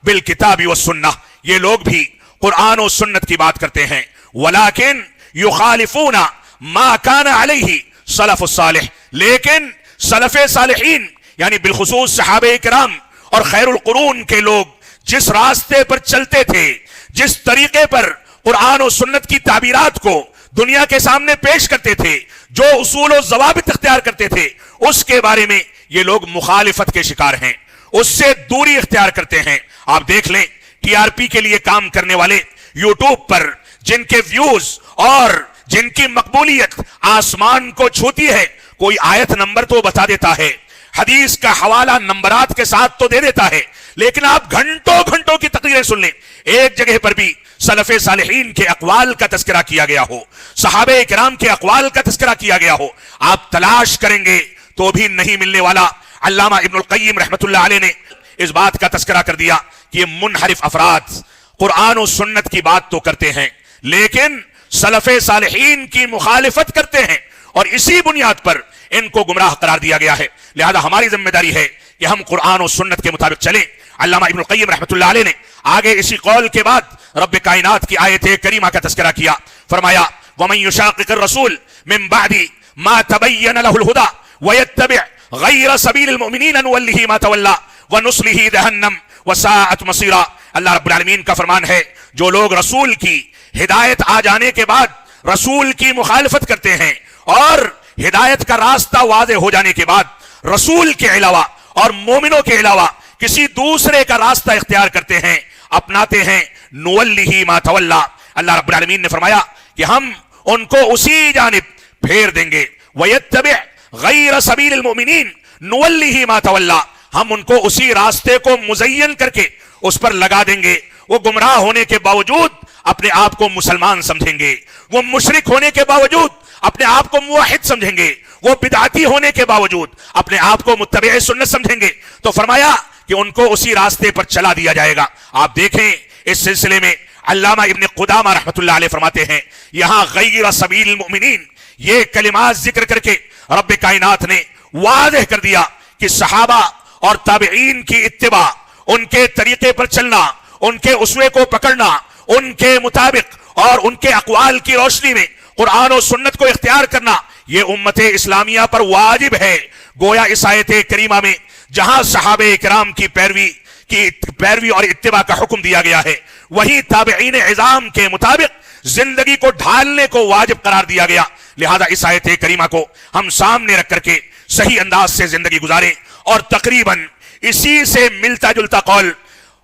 بالکتاب والسنہ، یہ لوگ بھی قرآن و سنت کی بات کرتے ہیں، ولیکن یخالفون ما کان علیہ سلف الصالح، لیکن سلف صالحین یعنی بالخصوص صحابہ کرام اور خیر القرون کے لوگ جس راستے پر چلتے تھے، جس طریقے پر قرآن و سنت کی تعبیرات کو دنیا کے سامنے پیش کرتے تھے، جو اصول و ضوابط اختیار کرتے تھے، اس کے بارے میں یہ لوگ مخالفت کے شکار ہیں، اس سے دوری اختیار کرتے ہیں۔ آپ دیکھ لیں ٹی آر پی کے لیے کام کرنے والے یوٹیوب پر جن کے ویوز اور جن کی مقبولیت آسمان کو چھوتی ہے، کوئی آیت نمبر تو بتا دیتا ہے، حدیث کا حوالہ نمبرات کے ساتھ تو دے دیتا ہے، لیکن آپ گھنٹوں گھنٹوں کی تقریریں سن لیں، ایک جگہ پر بھی سلف صالحین کے اقوال کا تذکرہ کیا گیا ہو، صحابہ کرام کے اقوال کا تذکرہ کیا گیا ہو، آپ تلاش کریں گے تو بھی نہیں ملنے والا۔ علامہ ابن القیم رحمت اللہ علیہ نے اس بات کا تذکرہ کر دیا کہ یہ منحرف افراد قرآن و سنت کی بات تو کرتے ہیں، لیکن سلف صالحین کی مخالفت کرتے ہیں، اور اسی بنیاد پر ان کو گمراہ قرار دیا گیا ہے۔ لہذا ہماری ذمہ داری ہے کہ ہم قرآن و سنت کے مطابق چلیں۔ علامہ ابن القیم رحمت اللہ علیہ نے آگے اسی قول کے بعد رب کائنات کی آیت کریمہ کا تذکرہ کیا، فرمایا وَمَن يُشَاقِقِ الرَّسُولِ مِن بَعْدِ مَا تَبَيَّنَ لَهُ الْهُدَى وَيَتَّبِعْ غَيْرَ سَبِيلِ الْمُؤْمِنِينَ نُوَلِّهِ مَا تَوَلَّى وَنُصْلِهِ جَهَنَّمَ وَسَاءَتْ مَصِيرًا۔ اللہ رب العالمین کا فرمان ہے، جو لوگ رسول کی ہدایت آ جانے کے بعد رسول کی مخالفت کرتے ہیں اور ہدایت کا راستہ واضح ہو جانے کے بعد رسول کے علاوہ اور مومنوں کے علاوہ کسی دوسرے کا راستہ اختیار کرتے ہیں، اپناتے ہیں، نُوَلِّهِ مَا تَوَلَّى، اللہ رب العالمین نے فرمایا کہ ہم ان کو اسی جانب پھیر دیں گے، وَيَتَّبِعْ غَيْرَ سَبِيلِ الْمُؤْمِنِينَ نُوَلِّهِ مَا تَوَلَّى، ہم ان کو اسی راستے کو مزین کر کے اس پر لگا دیں گے۔ وہ گمراہ ہونے کے باوجود اپنے آپ کو مسلمان سمجھیں گے، وہ مشرک ہونے کے باوجود اپنے آپ کو موحد سمجھیں گے، وہ بدعتی ہونے کے باوجود اپنے آپ کو متبع سنت سمجھیں گے، تو فرمایا کہ ان کو اسی راستے پر چلا دیا جائے گا۔ آپ دیکھیں اس سلسلے میں علامہ ابن قدامہ رحمت اللہ علیہ فرماتے ہیں، یہاں غیر سبیل المؤمنین یہ کلمات ذکر کر کے رب کائنات نے واضح کر دیا کہ صحابہ اور تابعین کی اتباع، ان کے طریقے پر چلنا، ان کے اسوے کو پکڑنا، ان کے مطابق اور ان کے اقوال کی روشنی میں قرآن و سنت کو اختیار کرنا، یہ امت اسلامیہ پر واجب ہے۔ گویا اس آیت کریمہ میں جہاں صحابہ کرام کی پیروی اور اتباع کا حکم دیا گیا ہے، وہیں تابعین عظام کے مطابق زندگی کو ڈھالنے کو واجب قرار دیا گیا۔ لہذا اس آیت کریمہ کو ہم سامنے رکھ کر کے صحیح انداز سے زندگی گزاریں، اور تقریباً اسی سے ملتا جلتا قول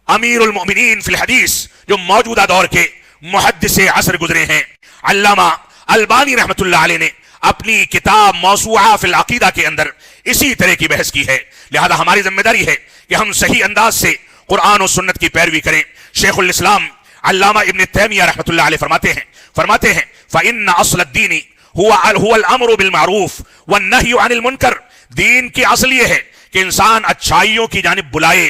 امیر المؤمنین فی الحدیث جو موجودہ دور کے محدث عصر گزرے ہیں علامہ البانی رحمت اللہ علیہ نے اپنی کتاب موسوعہ فی العقیدہ کے اندر اسی طرح کی بحث کی ہے۔ لہذا ہماری ذمہ داری ہے کہ ہم صحیح انداز سے قرآن و سنت کی پیروی کریں۔ شیخ الاسلام علامہ ابن تیمیہ رحمت اللہ علیہ فرماتے ہیں فَإِنَّ أَصْلَ الدِّينِ هُوَ الْأَمْرُ بِالْمَعْرُوفِ وَالنَّهْيُ عَنِ الْمُنْكَرِ، دین کی اصل یہ ہے کہ انسان اچھائیوں کی جانب بلائے،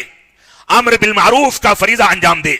امر بالمعروف کا فریضہ انجام دے،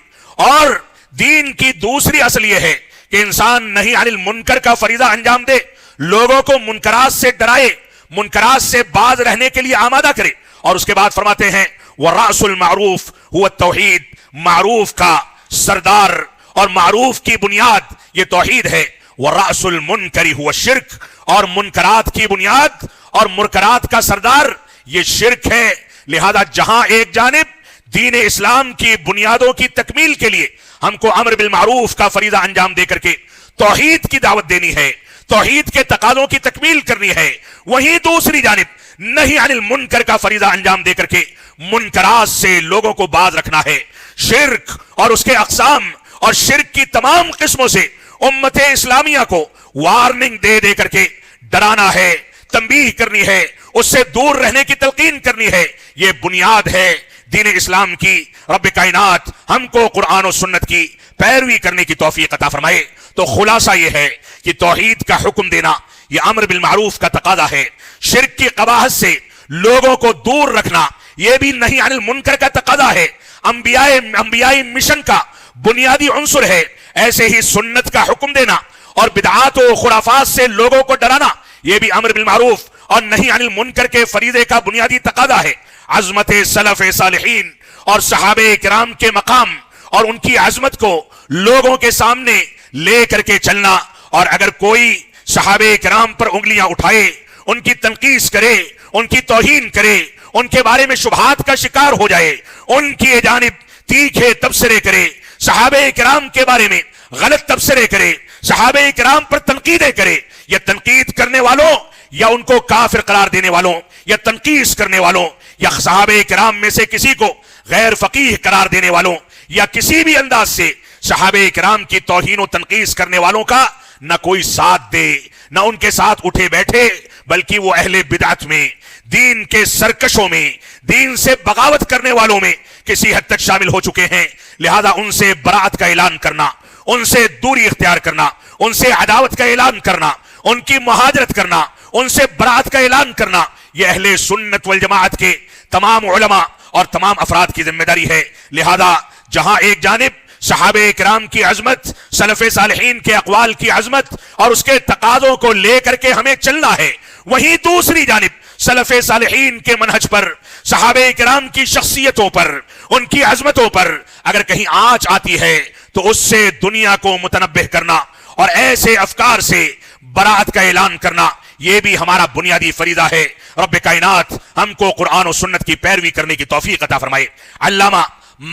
اور دین کی دوسری اصل یہ ہے کہ انسان نہی عن المنکر کا فریضہ انجام دے، لوگوں کو منکرات سے ڈرائے، منکرات سے باز رہنے کے لیے آمادہ کرے۔ اور اس کے بعد فرماتے ہیں وَرَأْسُ الْمَعْرُوفِ هُوَ التَّوْحِيدُ، معروف کا سردار اور معروف کی بنیاد یہ توحید ہے۔ وَرَأْسُ الْمُنْكَرِ هُوَ الشِّرْكُ، اور منکرات کی بنیاد اور منکرات کا سردار یہ شرک ہے۔ لہذا جہاں ایک جانب دین اسلام کی بنیادوں کی تکمیل کے لیے ہم کو امر بالمعروف کا فریضہ انجام دے کر کے توحید کی دعوت دینی ہے، توحید کے تقاضوں کی تکمیل کرنی ہے، وہیں دوسری جانب نہی عن المنکر کا فریضہ انجام دے کر کے منکرات سے لوگوں کو باز رکھنا ہے۔ شرک اور اس کے اقسام اور شرک کی تمام قسموں سے امت اسلامیہ کو وارننگ دے دے کر کے ڈرانا ہے، تنبیہ کرنی ہے، اس سے دور رہنے کی تلقین کرنی ہے۔ یہ بنیاد ہے دین اسلام کی۔ رب کائنات ہم کو قرآن و سنت کی پیروی کرنے کی توفیق عطا فرمائے۔ تو خلاصہ یہ ہے کہ توحید کا حکم دینا یہ امر بالمعروف کا تقاضا ہے، شرک کی قباحت سے لوگوں کو دور رکھنا یہ بھی نہی عن المنکر کا تقاضا ہے، انبیائی مشن کا بنیادی عنصر ہے۔ ایسے ہی سنت کا حکم دینا اور بدعات و خرافات سے لوگوں کو ڈرانا یہ بھی امر بالمعروف اور نہی عن المنکر کے فریضے کا بنیادی تقاضا ہے۔ عظمت سلف صالحین اور صحابہ کرام کے مقام اور ان کی عظمت کو لوگوں کے سامنے لے کر کے چلنا، اور اگر کوئی صحابہ کرام پر انگلیاں اٹھائے، ان کی تنقیص کرے، ان کی توہین کرے، ان کے بارے میں شبہات کا شکار ہو جائے، ان کی جانب تیکھے تبصرے کرے، صحابہ کرام کے بارے میں غلط تبصرے کرے، صحابہ کرام پر تنقیدیں کرے، یا تنقید کرنے والوں یا ان کو کافر قرار دینے والوں یا تنقیص کرنے والوں یا صحابہ کرام میں سے کسی کو غیر فقیہ قرار دینے والوں یا کسی بھی انداز سے صحابہ کرام کی توہین و تنقیص کرنے والوں کا نہ کوئی ساتھ دے، نہ ان کے ساتھ اٹھے بیٹھے، بلکہ وہ اہل بدعت میں، دین کے سرکشوں میں، دین سے بغاوت کرنے والوں میں کسی حد تک شامل ہو چکے ہیں۔ لہذا ان سے برات کا اعلان کرنا، ان سے دوری اختیار کرنا، ان سے عداوت کا اعلان کرنا، ان کی مہاجرت کرنا، ان سے برات کا اعلان کرنا، یہ اہل سنت والجماعت کے تمام علماء اور تمام افراد کی ذمہ داری ہے۔ لہذا جہاں ایک جانب صحابہ کرام کی عظمت، سلف صالحین کے اقوال کی عظمت اور اس کے تقاضوں کو لے کر کے ہمیں چلنا ہے، وہیں دوسری جانب سلف صالحین کے منہج پر، صحابہ کرام کی شخصیتوں پر، ان کی عظمتوں پر اگر کہیں آنچ آتی ہے تو اس سے دنیا کو متنبہ کرنا اور ایسے افکار سے برات کا اعلان کرنا یہ بھی ہمارا بنیادی فریضہ ہے۔ رب کائنات ہم کو قرآن و سنت کی پیروی کرنے کی توفیق عطا فرمائے۔ علامہ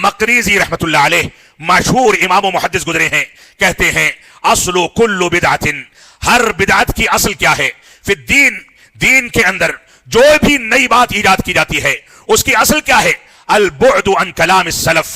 مقریزی رحمت اللہ علیہ مشہور امام و محدث گزرے ہیں، کہتے ہیں اصل کل بدعت، ہر بدعت کی اصل کیا ہے؟ فی الدین، دین کے اندر جو بھی نئی بات ایجاد کی جاتی ہے اس کی اصل کیا ہے؟ البعد عن کلام السلف،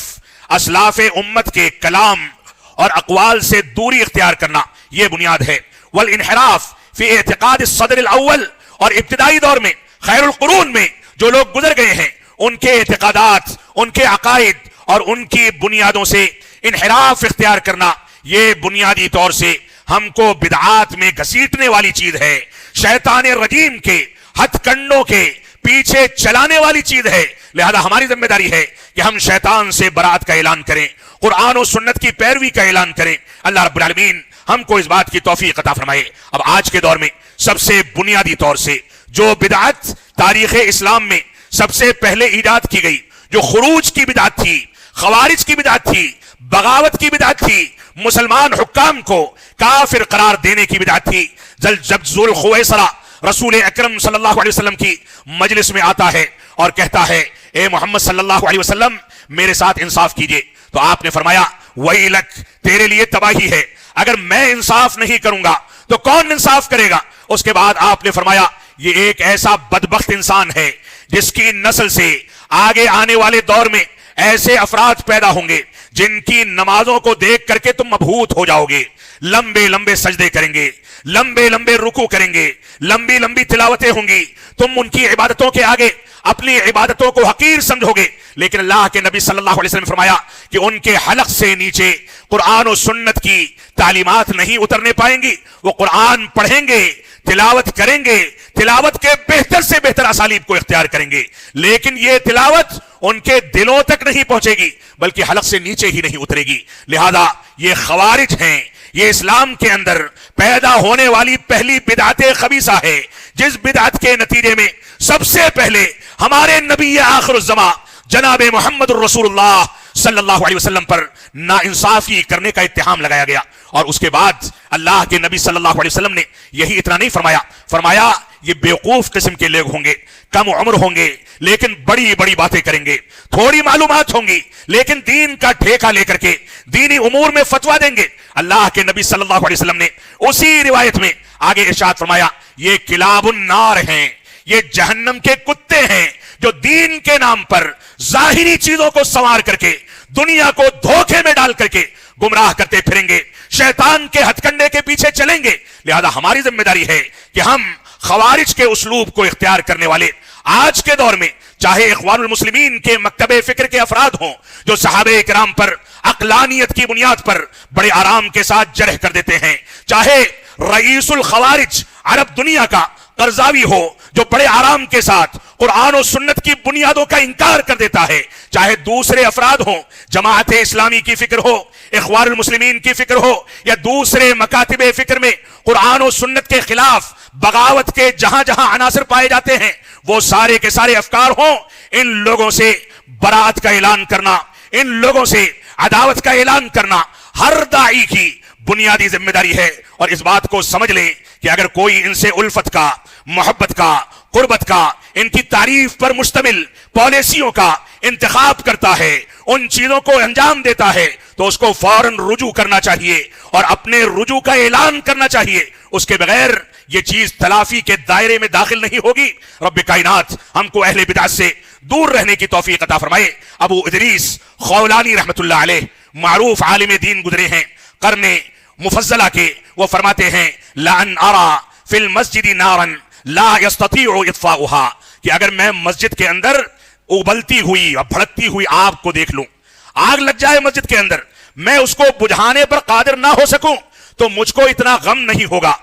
اسلاف امت کے کلام اور اقوال سے دوری اختیار کرنا یہ بنیاد ہے۔ والانحراف فی اعتقاد الصدر الاول، اور ابتدائی دور میں خیر القرون میں جو لوگ گزر گئے ہیں ان کے اعتقادات، ان کے عقائد اور ان کی بنیادوں سے انحراف اختیار کرنا یہ بنیادی طور سے ہم کو بدعات میں گھسیٹنے والی چیز ہے، شیطان رجیم کے ہتھ کنڈوں کے پیچھے چلانے والی چیز ہے۔ لہذا ہماری ذمہ داری ہے کہ ہم شیطان سے برات کا اعلان کریں، قرآن و سنت کی پیروی کا اعلان کریں۔ اللہ رب العالمین ہم کو اس بات کی توفیق عطا فرمائے۔ اب آج کے دور میں سب سے بنیادی طور سے جو بدعت تاریخ اسلام میں سب سے پہلے ایجاد کی گئی، جو خروج کی بدعت تھی، خوارج کی بدعت تھی، بغاوت کی بدعت تھی، مسلمان حکام کو کافر قرار دینے کی بدعت تھی، جب ذوالخویسرہ رسول اکرم صلی اللہ علیہ وسلم کی مجلس میں آتا ہے اور کہتا ہے اے محمد صلی اللہ علیہ وسلم میرے ساتھ انصاف کیجئے، تو آپ نے فرمایا ویلک، تیرے لیے تباہی ہے، اگر میں انصاف نہیں کروں گا تو کون انصاف کرے گا؟ اس کے بعد آپ نے فرمایا یہ ایک ایسا بدبخت انسان ہے جس کی نسل سے آگے آنے والے دور میں ایسے افراد پیدا ہوں گے جن کی نمازوں کو دیکھ کر کے تم مبہوت ہو جاؤ گے، لمبے لمبے سجدے کریں گے، لمبے لمبے رکوع کریں گے، لمبی لمبی تلاوتیں ہوں گی، تم ان کی عبادتوں کے آگے اپنی عبادتوں کو حقیر سمجھو گے، لیکن اللہ کے نبی صلی اللہ علیہ وسلم نے فرمایا کہ ان کے حلق سے نیچے قرآن و سنت کی تعلیمات نہیں اترنے پائیں گی، وہ قرآن پڑھیں گے، تلاوت کریں گے، تلاوت کے بہتر سے بہتر اسالیب کو اختیار کریں گے، لیکن یہ تلاوت ان کے دلوں تک نہیں پہنچے گی بلکہ حلق سے نیچے ہی نہیں اترے گی۔ لہذا یہ خوارج ہیں، یہ اسلام کے اندر پیدا ہونے والی پہلی بدعت خبیثہ ہے، جس بدعت کے نتیجے میں سب سے پہلے ہمارے نبی آخر الزمان جناب محمد الرسول اللہ صلی اللہ علیہ وسلم پر ناانصافی کرنے کا اتہام لگایا گیا، اور اس کے بعد اللہ کے نبی صلی اللہ علیہ وسلم نے یہی اتنا نہیں فرمایا یہ بیوقوف قسم کے لوگ ہوں گے، کم عمر ہوں گے لیکن بڑی بڑی باتیں کریں گے، تھوڑی معلومات ہوں گی لیکن دین کا ٹھیکہ لے کر کے دینی امور میں فتویٰ دیں گے۔ اللہ کے نبی صلی اللہ علیہ وسلم نے اسی روایت میں آگے ارشاد فرمایا، یہ کلاب النار ہیں، یہ جہنم کے کتے ہیں جو دین کے نام پر ظاہری چیزوں کو سنوار کر کے دنیا کو دھوکے میں ڈال کر کے گمراہ کرتے پھریں گے، شیطان کے ہتھ کنڈے کے پیچھے چلیں گے۔ لہذا ہماری ذمہ داری ہے کہ ہم خوارج کے اسلوب کو اختیار کرنے والے آج کے دور میں، چاہے اخوان المسلمین کے مکتب فکر کے افراد ہوں جو صحابہ کرام پر عقلانیت کی بنیاد پر بڑے آرام کے ساتھ جرح کر دیتے ہیں، چاہے رئیس الخوارج عرب دنیا کا قرضاوی ہو جو بڑے آرام کے ساتھ قرآن و سنت کی بنیادوں کا انکار کر دیتا ہے، چاہے دوسرے افراد ہوں، جماعت اسلامی کی فکر ہو، اخوان المسلمین کی فکر ہو، یا دوسرے مکاتب فکر میں قرآن و سنت کے خلاف بغاوت کے جہاں جہاں عناصر پائے جاتے ہیں، وہ سارے کے سارے افکار ہوں، ان لوگوں سے برات کا اعلان کرنا، ان لوگوں سے عداوت کا اعلان کرنا ہر داعی کی بنیادی ذمہ داری ہے۔ اور اس بات کو سمجھ لیں کہ اگر کوئی ان سے الفت کا، محبت کا، قربت کا، ان کی تعریف پر مشتمل پالیسیوں کا انتخاب کرتا ہے، ان چیزوں کو انجام دیتا ہے، تو اس کو فوراً رجوع کرنا چاہیے اور اپنے رجوع کا اعلان کرنا چاہیے، اس کے بغیر یہ چیز تلافی کے دائرے میں داخل نہیں ہوگی۔ رب کائنات ہم کو اہل بدعت سے دور رہنے کی توفیق عطا فرمائے۔ ابو ادریس خولانی رحمت اللہ علیہ معروف عالم دین گزرے ہیں قرن مفضلہ کے، وہ فرماتے ہیں لَأَنْ أَرَى فِي الْمَسْجِدِ نَارًا لَا يَسْتَطِيعُ إِطْفَاؤُهَا، کہ اگر میں مسجد کے اندر ابلتی ہوئی اور بھڑکتی ہوئی آگ کو دیکھ لوں، آگ لگ جائے مسجد کے اندر، میں اس کو بجھانے پر قادر نہ ہو سکوں تو مجھ کو اتنا غم نہیں ہوگا،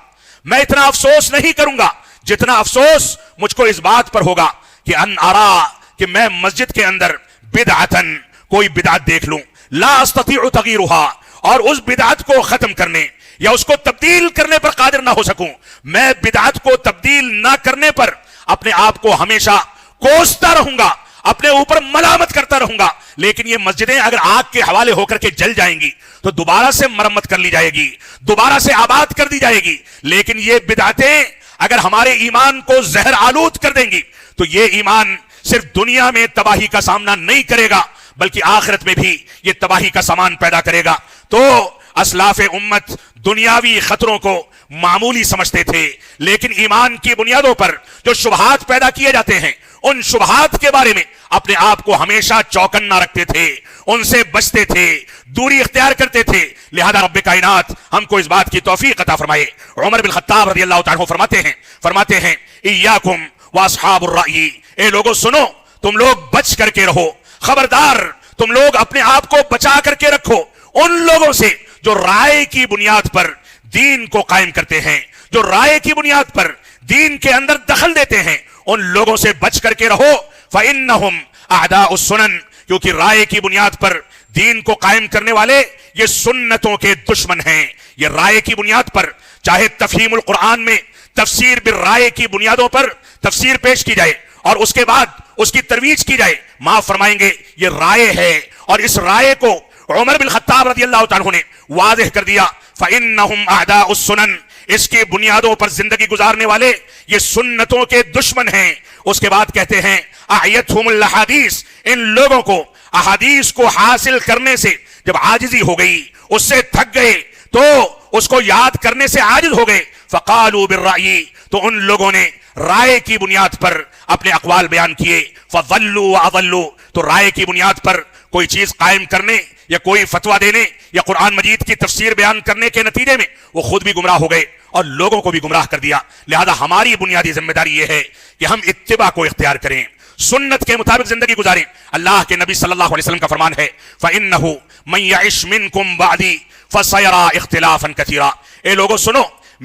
میں اتنا افسوس نہیں کروں گا جتنا افسوس مجھ کو اس بات پر ہوگا کہ ان ارا، کہ میں مسجد کے اندر بدعتن، کوئی بدعت دیکھ لوں، لا استطيع تغییرها، اور اس بدعت کو ختم کرنے یا اس کو تبدیل کرنے پر قادر نہ ہو سکوں، میں بدعت کو تبدیل نہ کرنے پر اپنے آپ کو ہمیشہ کوستا رہوں گا، اپنے اوپر ملامت کرتا رہوں گا۔ لیکن یہ مسجدیں اگر آگ کے حوالے ہو کر کے جل جائیں گی تو دوبارہ سے مرمت کر لی جائے گی، دوبارہ سے آباد کر دی جائے گی، لیکن یہ بدعتیں اگر ہمارے ایمان کو زہر آلود کر دیں گی تو یہ ایمان صرف دنیا میں تباہی کا سامنا نہیں کرے گا بلکہ آخرت میں بھی یہ تباہی کا سامان پیدا کرے گا۔ تو اسلاف امت دنیاوی خطروں کو معمولی سمجھتے تھے، لیکن ایمان کی بنیادوں پر جو شبہات پیدا کیے جاتے ہیں ان شبہات کے بارے میں اپنے آپ کو ہمیشہ چوکنا رکھتے تھے، ان سے بچتے تھے، دوری اختیار کرتے تھے۔ لہذا رب کائنات ہم کو اس بات کی توفیق عطا فرمائے۔ عمر بن خطاب رضی اللہ تعالیٰ فرماتے ہیں ایاکم واصحاب الرأی، اے لوگوں سنو، تم لوگ بچ کر کے رہو، خبردار تم لوگ اپنے آپ کو بچا کر کے رکھو ان لوگوں سے جو رائے کی بنیاد پر دین کو قائم کرتے ہیں، جو رائے کی بنیاد پر دین کے اندر دخل دیتے ہیں، ان لوگوں سے بچ کر کے رہو۔ فَإِنَّهُمْ أَعْدَاءُ السُّنَنِ، کیونکہ رائے کی بنیاد پر دین کو قائم کرنے والے یہ سنتوں کے دشمن ہیں۔ یہ رائے کی بنیاد پر چاہے تفہیم القرآن میں تفسیر بالرائے کی بنیادوں پر تفسیر پیش کی جائے اور اس کے بعد اس کی ترویج کی جائے، معاف فرمائیں گے یہ رائے ہے، اور اس رائے کو عمر بن خطاب رضی اللہ تعالیٰ نے واضح کر دیا۔ فَإِنَّهُمْ أَعْدَاءُ السُّنَنِ، اس کی بنیادوں پر زندگی گزارنے والے یہ سنتوں کے دشمن ہیں۔ اس کے بعد کہتے ہیں اعیتہم الاحادیث، ان لوگوں کو احادیث کو حاصل کرنے سے جب عاجزی ہو گئی، اس سے تھک گئے تو اس کو یاد کرنے سے عاجز ہو گئے، فقالوا بالرأی، تو ان لوگوں نے رائے کی بنیاد پر اپنے اقوال بیان کیے، فضلوا واضلوا، تو رائے کی بنیاد پر کوئی چیز قائم کرنے یا کوئی فتویٰ دینے یا قرآن مجید کی تفسیر بیان کرنے کے نتیجے میں وہ خود بھی گمراہ ہو گئے اور لوگوں کو بھی گمراہ کر دیا۔ لہذا ہماری بنیادی ذمہ داری یہ ہے کہ ہم اتباع کو اختیار کریں، سنت کے مطابق زندگی گزاریں۔ اللہ کے نبی صلی اللہ علیہ وسلم کا فرمان ہے فَإِنَّهُ مَن يَعِشْ مِنْكُمْ بَعْدِي فَسَيَرَىٰ اخْتِلَافًا كَثِيرًا، اے لوگوں سنو،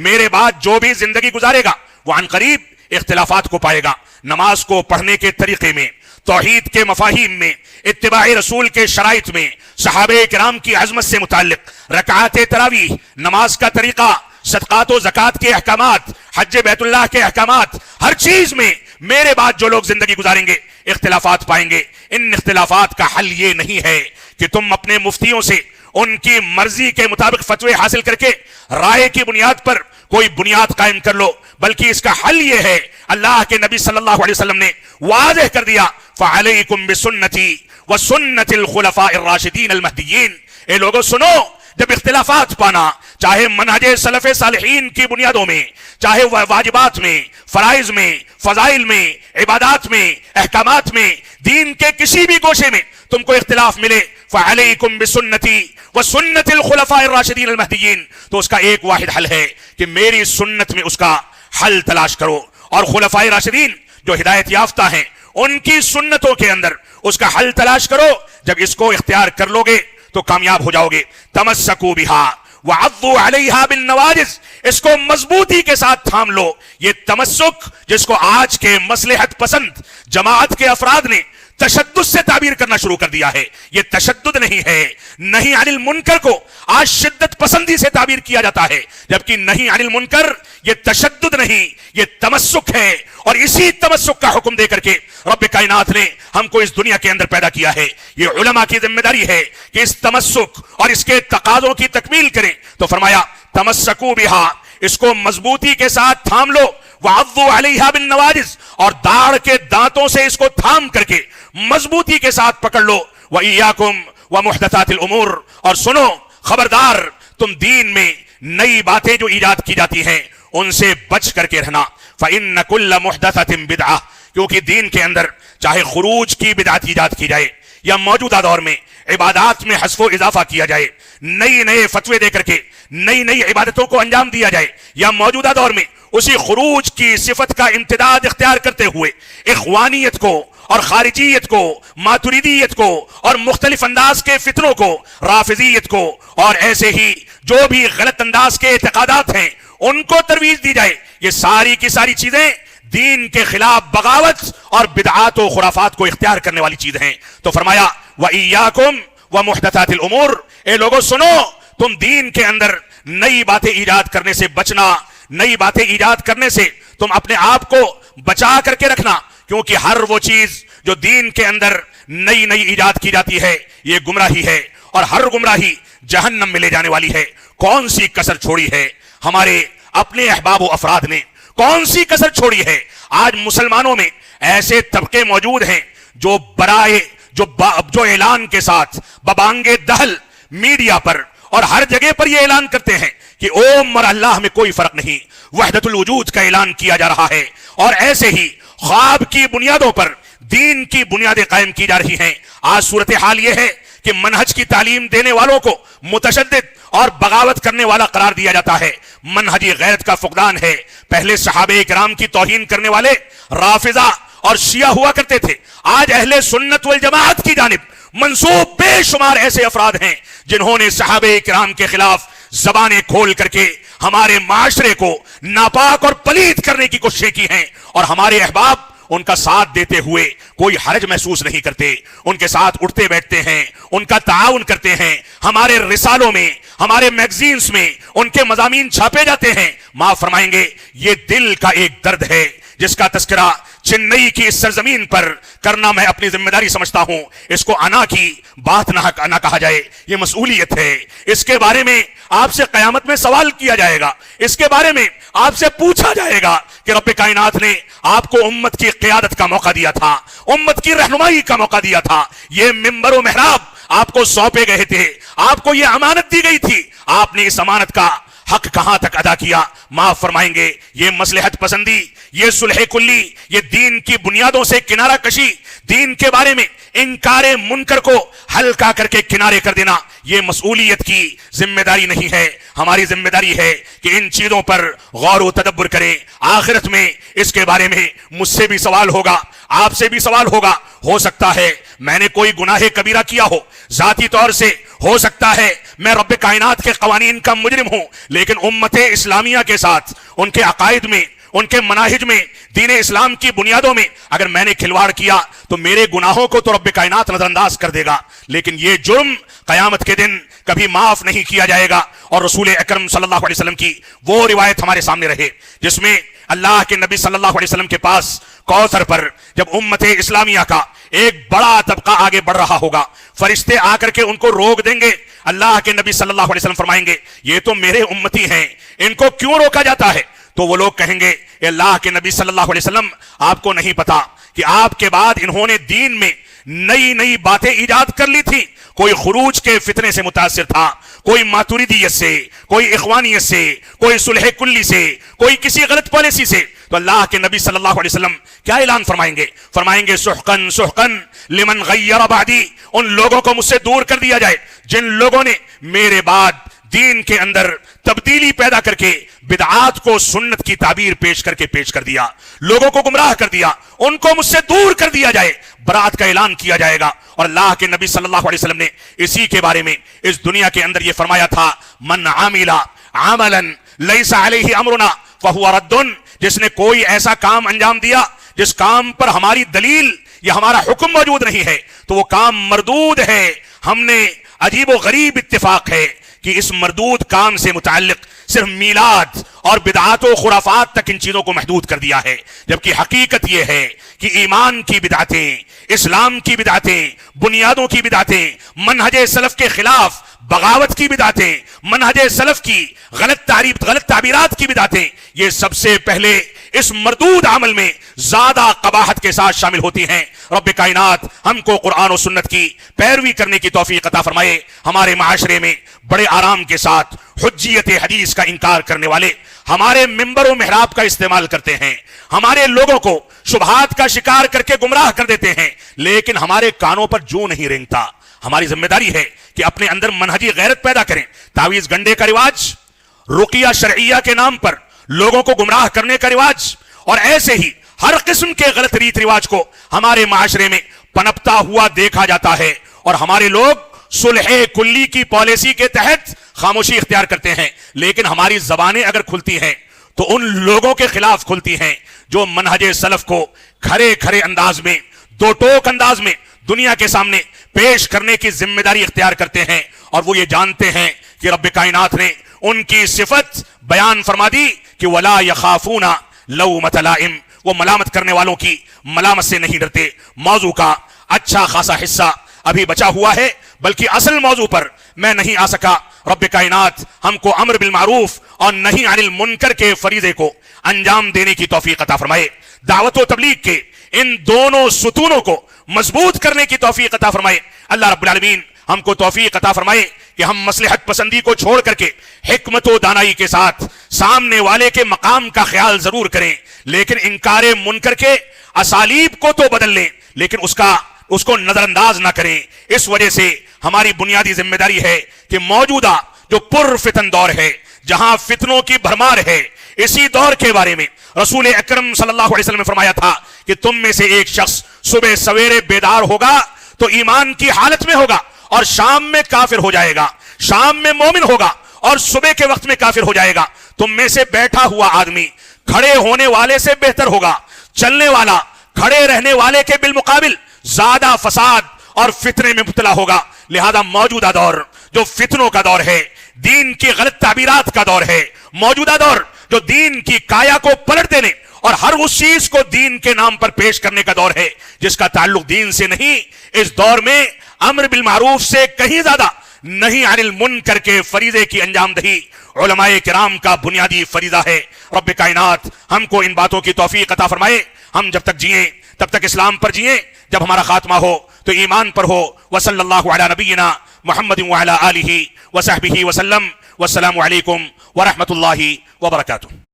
میرے بعد جو بھی زندگی گزارے گا وہ عن قریب اختلافات کو پائے گا، نماز کو پڑھنے کے طریقے میں، توحید کے مفاہیم میں، اتباع رسول کے شرائط میں، صحابہ کرام کی عظمت سے متعلق رکعات تراویح، نماز کا طریقہ، صدقات و زکوٰۃ کے احکامات، حج بیت اللہ کے احکامات، ہر چیز میں میرے بعد جو لوگ زندگی گزاریں گے اختلافات پائیں گے۔ ان اختلافات کا حل یہ نہیں ہے کہ تم اپنے مفتیوں سے ان کی مرضی کے مطابق فتوے حاصل کر کے رائے کی بنیاد پر کوئی بنیاد قائم کر لو، بلکہ اس کا حل یہ ہے، اللہ کے نبی صلی اللہ علیہ وسلم نے واضح کر دیا، فَعَلَيْكُمْ بِسُنَّتِي وَسُنَّتِ الْخُلَفَاءِ الرَّاشِدِينَ الْمَهْدِيِّينَ۔ اے لوگوں سنو، جب اختلافات پانا، چاہے منہج سلف صالحین کی بنیادوں میں، چاہے واجبات میں، فرائض میں، فضائل میں، عبادات میں، احکامات میں، دین کے کسی بھی گوشے میں تم کو اختلاف ملے، فَعَلَيْكُمْ بِسُنَّتِي وَسُنَّتِ الْخُلَفَاءِ الرَّاشِدِينَ الْمَهْدِيِّينَ، تو اس کا ایک واحد حل ہے کہ میری سنت میں اس کا حل تلاش کرو، اور خلفائے راشدین جو ہدایت یافتہ ہیں ان کی سنتوں کے اندر اس کا حل تلاش کرو۔ جب اس کو اختیار کر لو گے تو کامیاب ہو جاؤ گے۔ تمسکوا بہا وعضوا علیہا بالنواجذ، اس کو مضبوطی کے ساتھ تھام لو۔ یہ تمسک جس کو آج کے مصلحت پسند جماعت کے افراد نے تشدد سے تعبیر کرنا شروع کر دیا ہے، یہ تشدد نہیں ہے۔ نہی عن المنکر کو آج شدت پسندی سے تعبیر کیا جاتا ہے، جبکہ نہی عن المنکر یہ تشدد نہیں، یہ تمسک ہے۔ اور اسی تمسک کا حکم دے کر کے رب کائنات نے ہم کو اس دنیا کے اندر پیدا کیا ہے۔ یہ علماء کی ذمہ داری ہے کہ اس تمسک اور اس کے تقاضوں کی تکمیل کریں، تو فرمایا تمسکوا بہا، اس کو مضبوطی کے ساتھ تھام لو، وعضوا علیہا بالنواجذ، اور داڑھ کے دانتوں سے اس کو تھام کر کے مضبوطی کے ساتھ پکڑ لو۔ وَإِيَّاكُمْ وَمُحْدَثَاتِ الْأُمُورِ، اور سنو خبردار، تم دین میں نئی باتیں جو ایجاد کی جاتی ہیں ان سے بچ کر کے رہنا۔ فَإِنَّ كُلَّ مُحْدَثَةٍ بِدْعَةٍ، کیونکہ دین کے اندر چاہے خروج کی بدعت ایجاد کی جائے یا موجودہ دور میں عبادات میں حذف و اضافہ کیا جائے، نئے فتوے دے کر کے نئی عبادتوں کو انجام دیا جائے، یا موجودہ دور میں اسی خروج کی صفت کا امتداد اختیار کرتے ہوئے اخوانیت کو اور خارجیت کو، ماتریدیت کو اور مختلف انداز کے فتنوں کو، رافضیت کو اور ایسے ہی جو بھی غلط انداز کے اعتقادات ہیں ان کو ترویج دی جائے، یہ ساری کی ساری چیزیں دین کے خلاف بغاوت اور بدعات و خرافات کو اختیار کرنے والی چیز ہیں۔ تو فرمایا وَإِيَّاكُمْ وَمُحْدَثَاتِ الْأُمُورِ، اے لوگوں سنو، تم دین کے اندر نئی باتیں ایجاد کرنے سے بچنا، نئی باتیں ایجاد کرنے سے تم اپنے آپ کو بچا کر کے رکھنا، کیونکہ ہر وہ چیز جو دین کے اندر نئی ایجاد کی جاتی ہے یہ گمراہی ہے، اور ہر گمراہی جہنم میں لے جانے والی ہے۔ کون سی کسر چھوڑی ہے ہمارے اپنے احباب و افراد نے، کون سی کسر چھوڑی ہے؟ آج مسلمانوں میں ایسے طبقے موجود ہیں جو برائے جو اعلان کے ساتھ ببانگے دہل میڈیا پر اور ہر جگہ پر یہ اعلان کرتے ہیں کہ اوم اور اللہ میں کوئی فرق نہیں، وحدت الوجود کا اعلان کیا جا رہا ہے، اور ایسے ہی خواب کی بنیادوں پر دین کی بنیادیں قائم کی جا رہی ہیں۔ آج صورتحال یہ ہے کہ منہج کی تعلیم دینے والوں کو متشدد اور بغاوت کرنے والا قرار دیا جاتا ہے، منہجی غیرت کا فقدان ہے۔ پہلے صحابہ کرام کی توہین کرنے والے رافضہ اور شیعہ ہوا کرتے تھے، آج اہل سنت والجماعت کی جانب منسوب بے شمار ایسے افراد ہیں جنہوں نے صحابہ کرام کے خلاف زبانیں کھول کر کے ہمارے معاشرے کو ناپاک اور پلید کرنے کی کوششیں کی ہیں، اور ہمارے احباب ان کا ساتھ دیتے ہوئے کوئی حرج محسوس نہیں کرتے، ان کے ساتھ اٹھتے بیٹھتے ہیں، ان کا تعاون کرتے ہیں، ہمارے رسالوں میں، ہمارے میگزینز میں ان کے مضامین چھاپے جاتے ہیں۔ معاف فرمائیں گے، یہ دل کا ایک درد ہے جس کا تذکرہ چنئی کی اس سرزمین پر کرنا میں اپنی ذمہ داری سمجھتا ہوں۔ اس کو انا کی بات نہ کہا جائے، یہ مسئولیت ہے۔ اس کے بارے میں آپ سے قیامت میں سوال کیا جائے گا، اس کے بارے میں آپ سے پوچھا جائے گا کہ رب کائنات نے آپ کو امت کی قیادت کا موقع دیا تھا، امت کی رہنمائی کا موقع دیا تھا، یہ منبر و محراب آپ کو سونپے گئے تھے، آپ کو یہ امانت دی گئی تھی، آپ نے اس امانت کا حق کہاں تک ادا کیا؟ معاف فرمائیں گے، یہ مصلحت پسندی، یہ صلح کلی، یہ دین کی بنیادوں سے کنارہ کشی، دین کے بارے میں انکار منکر کو ہلکا کر کے کنارے کر دینا، یہ مسئولیت کی ذمہ داری نہیں ہے۔ ہماری ذمہ داری ہے کہ ان چیزوں پر غور و تدبر کریں۔ آخرت میں اس کے بارے میں مجھ سے بھی سوال ہوگا، آپ سے بھی سوال ہوگا۔ ہو سکتا ہے میں نے کوئی گناہ کبیرہ کیا ہو ذاتی طور سے، ہو سکتا ہے میں رب کائنات کے قوانین کا مجرم ہوں، لیکن امت اسلامیہ کے ساتھ ان کے عقائد میں، ان کے مناہج میں، دین اسلام کی بنیادوں میں اگر میں نے کھلواڑ کیا تو میرے گناہوں کو تو رب کائنات نظر انداز کر دے گا، لیکن یہ جرم قیامت کے دن کبھی معاف نہیں کیا جائے گا۔ اور رسول اکرم صلی اللہ علیہ وسلم کی وہ روایت ہمارے سامنے رہے جس میں اللہ کے نبی صلی اللہ علیہ وسلم کے پاس کوثر پر جب امت اسلامیہ کا ایک بڑا طبقہ آگے بڑھ رہا ہوگا، فرشتے آ کر کے ان کو روک دیں گے. اللہ کے نبی صلی اللہ علیہ وسلم فرمائیں گے یہ تو میرے امتی ہیں، ان کو کیوں روکا جاتا ہے؟ تو وہ لوگ کہیں گے اے اللہ کے نبی صلی اللہ علیہ وسلم، آپ کو نہیں پتا کہ آپ کے بعد انہوں نے دین میں نئی نئی باتیں ایجاد کر لی تھی. کوئی خروج کے فتنے سے متاثر تھا، کوئی ماتوریدیت سے، کوئی اخوانیت سے، کوئی صلح کلی سے، کوئی کسی غلط پالیسی سے. تو اللہ کے نبی صلی اللہ علیہ وسلم کیا اعلان فرمائیں گے؟ فرمائیں گے سحقن سحقن لمن غیر بعدی، ان لوگوں کو مجھ سے دور کر دیا جائے جن لوگوں نے میرے بعد دین کے اندر تبدیلی پیدا کر کے بدعات کو سنت کی تعبیر پیش کر دیا، لوگوں کو گمراہ کر دیا، ان کو مجھ سے دور کر دیا جائے. برات کا اعلان کیا جائے گا. اور اللہ کے نبی صلی اللہ علیہ وسلم نے اسی کے بارے میں اس دنیا کے اندر یہ فرمایا تھا من عامل عملا لیس علیہ امرنا فہو رد، جس نے کوئی ایسا کام انجام دیا جس کام پر ہماری دلیل یا ہمارا حکم موجود نہیں ہے تو وہ کام مردود ہے. ہم نے عجیب و غریب اتفاق ہے کہ اس مردود کام سے متعلق صرف میلاد اور بدعات و خرافات تک ان چیزوں کو محدود کر دیا ہے، جبکہ حقیقت یہ ہے کہ ایمان کی بدعتیں، اسلام کی بدعتیں، بنیادوں کی بدعتیں، منہج سلف کے خلاف بغاوت کی بدعتیں، منہج سلف کی غلط تعبیرات کی بدعتیں، یہ سب سے پہلے اس مردود عمل میں زیادہ قباحت کے ساتھ شامل ہوتی ہیں. رب کائنات ہم کو قرآن و سنت کی پیروی کرنے کی توفیق عطا فرمائے. ہمارے معاشرے میں بڑے آرام کے ساتھ حجیت حدیث کا انکار کرنے والے ہمارے ممبر و محراب کا استعمال کرتے ہیں، ہمارے لوگوں کو شبہات کا شکار کر کے گمراہ کر دیتے ہیں، لیکن ہمارے کانوں پر جو نہیں رینگتا. ہماری ذمہ داری ہے کہ اپنے اندر منہجی غیرت پیدا کریں. تعویذ گنڈے کا رواج، رقیہ شرعیہ کے نام پر لوگوں کو گمراہ کرنے کا رواج، اور ایسے ہی ہر قسم کے غلط ریت رواج کو ہمارے معاشرے میں پنپتا ہوا دیکھا جاتا ہے. اور ہمارے لوگ صلح کلی کی پالیسی کے تحت خاموشی اختیار کرتے ہیں، لیکن ہماری زبانیں اگر کھلتی ہیں تو ان لوگوں کے خلاف کھلتی ہیں جو منہج سلف کو کھرے کھرے انداز میں، دو ٹوک انداز میں دنیا کے سامنے پیش کرنے کی ذمہ داری اختیار کرتے ہیں. اور وہ یہ جانتے ہیں کہ رب کائنات نے ان کی صفت بیان فرما دی کہ وَلَا يَخَافُونَ لَوْمَةَ لَائِمٍ، وہ ملامت کرنے والوں کی ملامت سے نہیں ڈرتے. موضوع کا اچھا خاصا حصہ ابھی بچا ہوا ہے، بلکہ اصل موضوع پر میں نہیں آ سکا. رب کائنات ہم کو امر بالمعروف اور نہی عن المنکر کے فریضے کو انجام دینے کی توفیق عطا فرمائے. دعوت و تبلیغ کے ان دونوں ستونوں کو مضبوط کرنے کی توفیق عطا فرمائے. اللہ رب العالمین ہم کو توفیق عطا فرمائے کہ ہم مصلحت پسندی کو چھوڑ کر کے حکمت و دانائی کے ساتھ سامنے والے کے مقام کا خیال ضرور کریں، لیکن انکار منکر کے اسالیب کو تو بدل لیں، لیکن اس کو نظر انداز نہ کریں. اس وجہ سے ہماری بنیادی ذمہ داری ہے کہ موجودہ جو پر فتن دور ہے، جہاں فتنوں کی بھرمار ہے، اسی دور کے بارے میں رسول اکرم صلی اللہ علیہ وسلم نے فرمایا تھا کہ تم میں سے ایک شخص صبح سویرے بیدار ہوگا تو ایمان کی حالت میں ہوگا اور شام میں کافر ہو جائے گا، شام میں مومن ہوگا اور صبح کے وقت میں کافر ہو جائے گا. تم میں سے بیٹھا ہوا آدمی کھڑے ہونے والے سے بہتر ہوگا، چلنے والا کھڑے رہنے والے کے بالمقابل زیادہ فساد اور فتنے میں مبتلا ہوگا. لہذا موجودہ دور جو فتنوں کا دور ہے، دین کی غلط تعبیرات کا دور ہے، موجودہ دور جو دین کی کایا کو پلٹ دینے اور ہر اس چیز کو دین کے نام پر پیش کرنے کا دور ہے جس کا تعلق دین سے نہیں، اس دور میں امر بالمعروف سے کہیں زیادہ نہی عن المنکر کے فریضے کی انجام دہی علماء کرام کا بنیادی فریضہ ہے. رب کائنات ہم کو ان باتوں کی توفیق عطا فرمائے. ہم جب تک جئیں تب تک اسلام پر جئیں، جب ہمارا خاتمہ ہو تو ایمان پر ہو. وصلی اللہ علی نبینا محمد وعلی آلہ وصحبہ وسلم. والسلام علیکم ورحمۃ اللہ وبرکاتہ.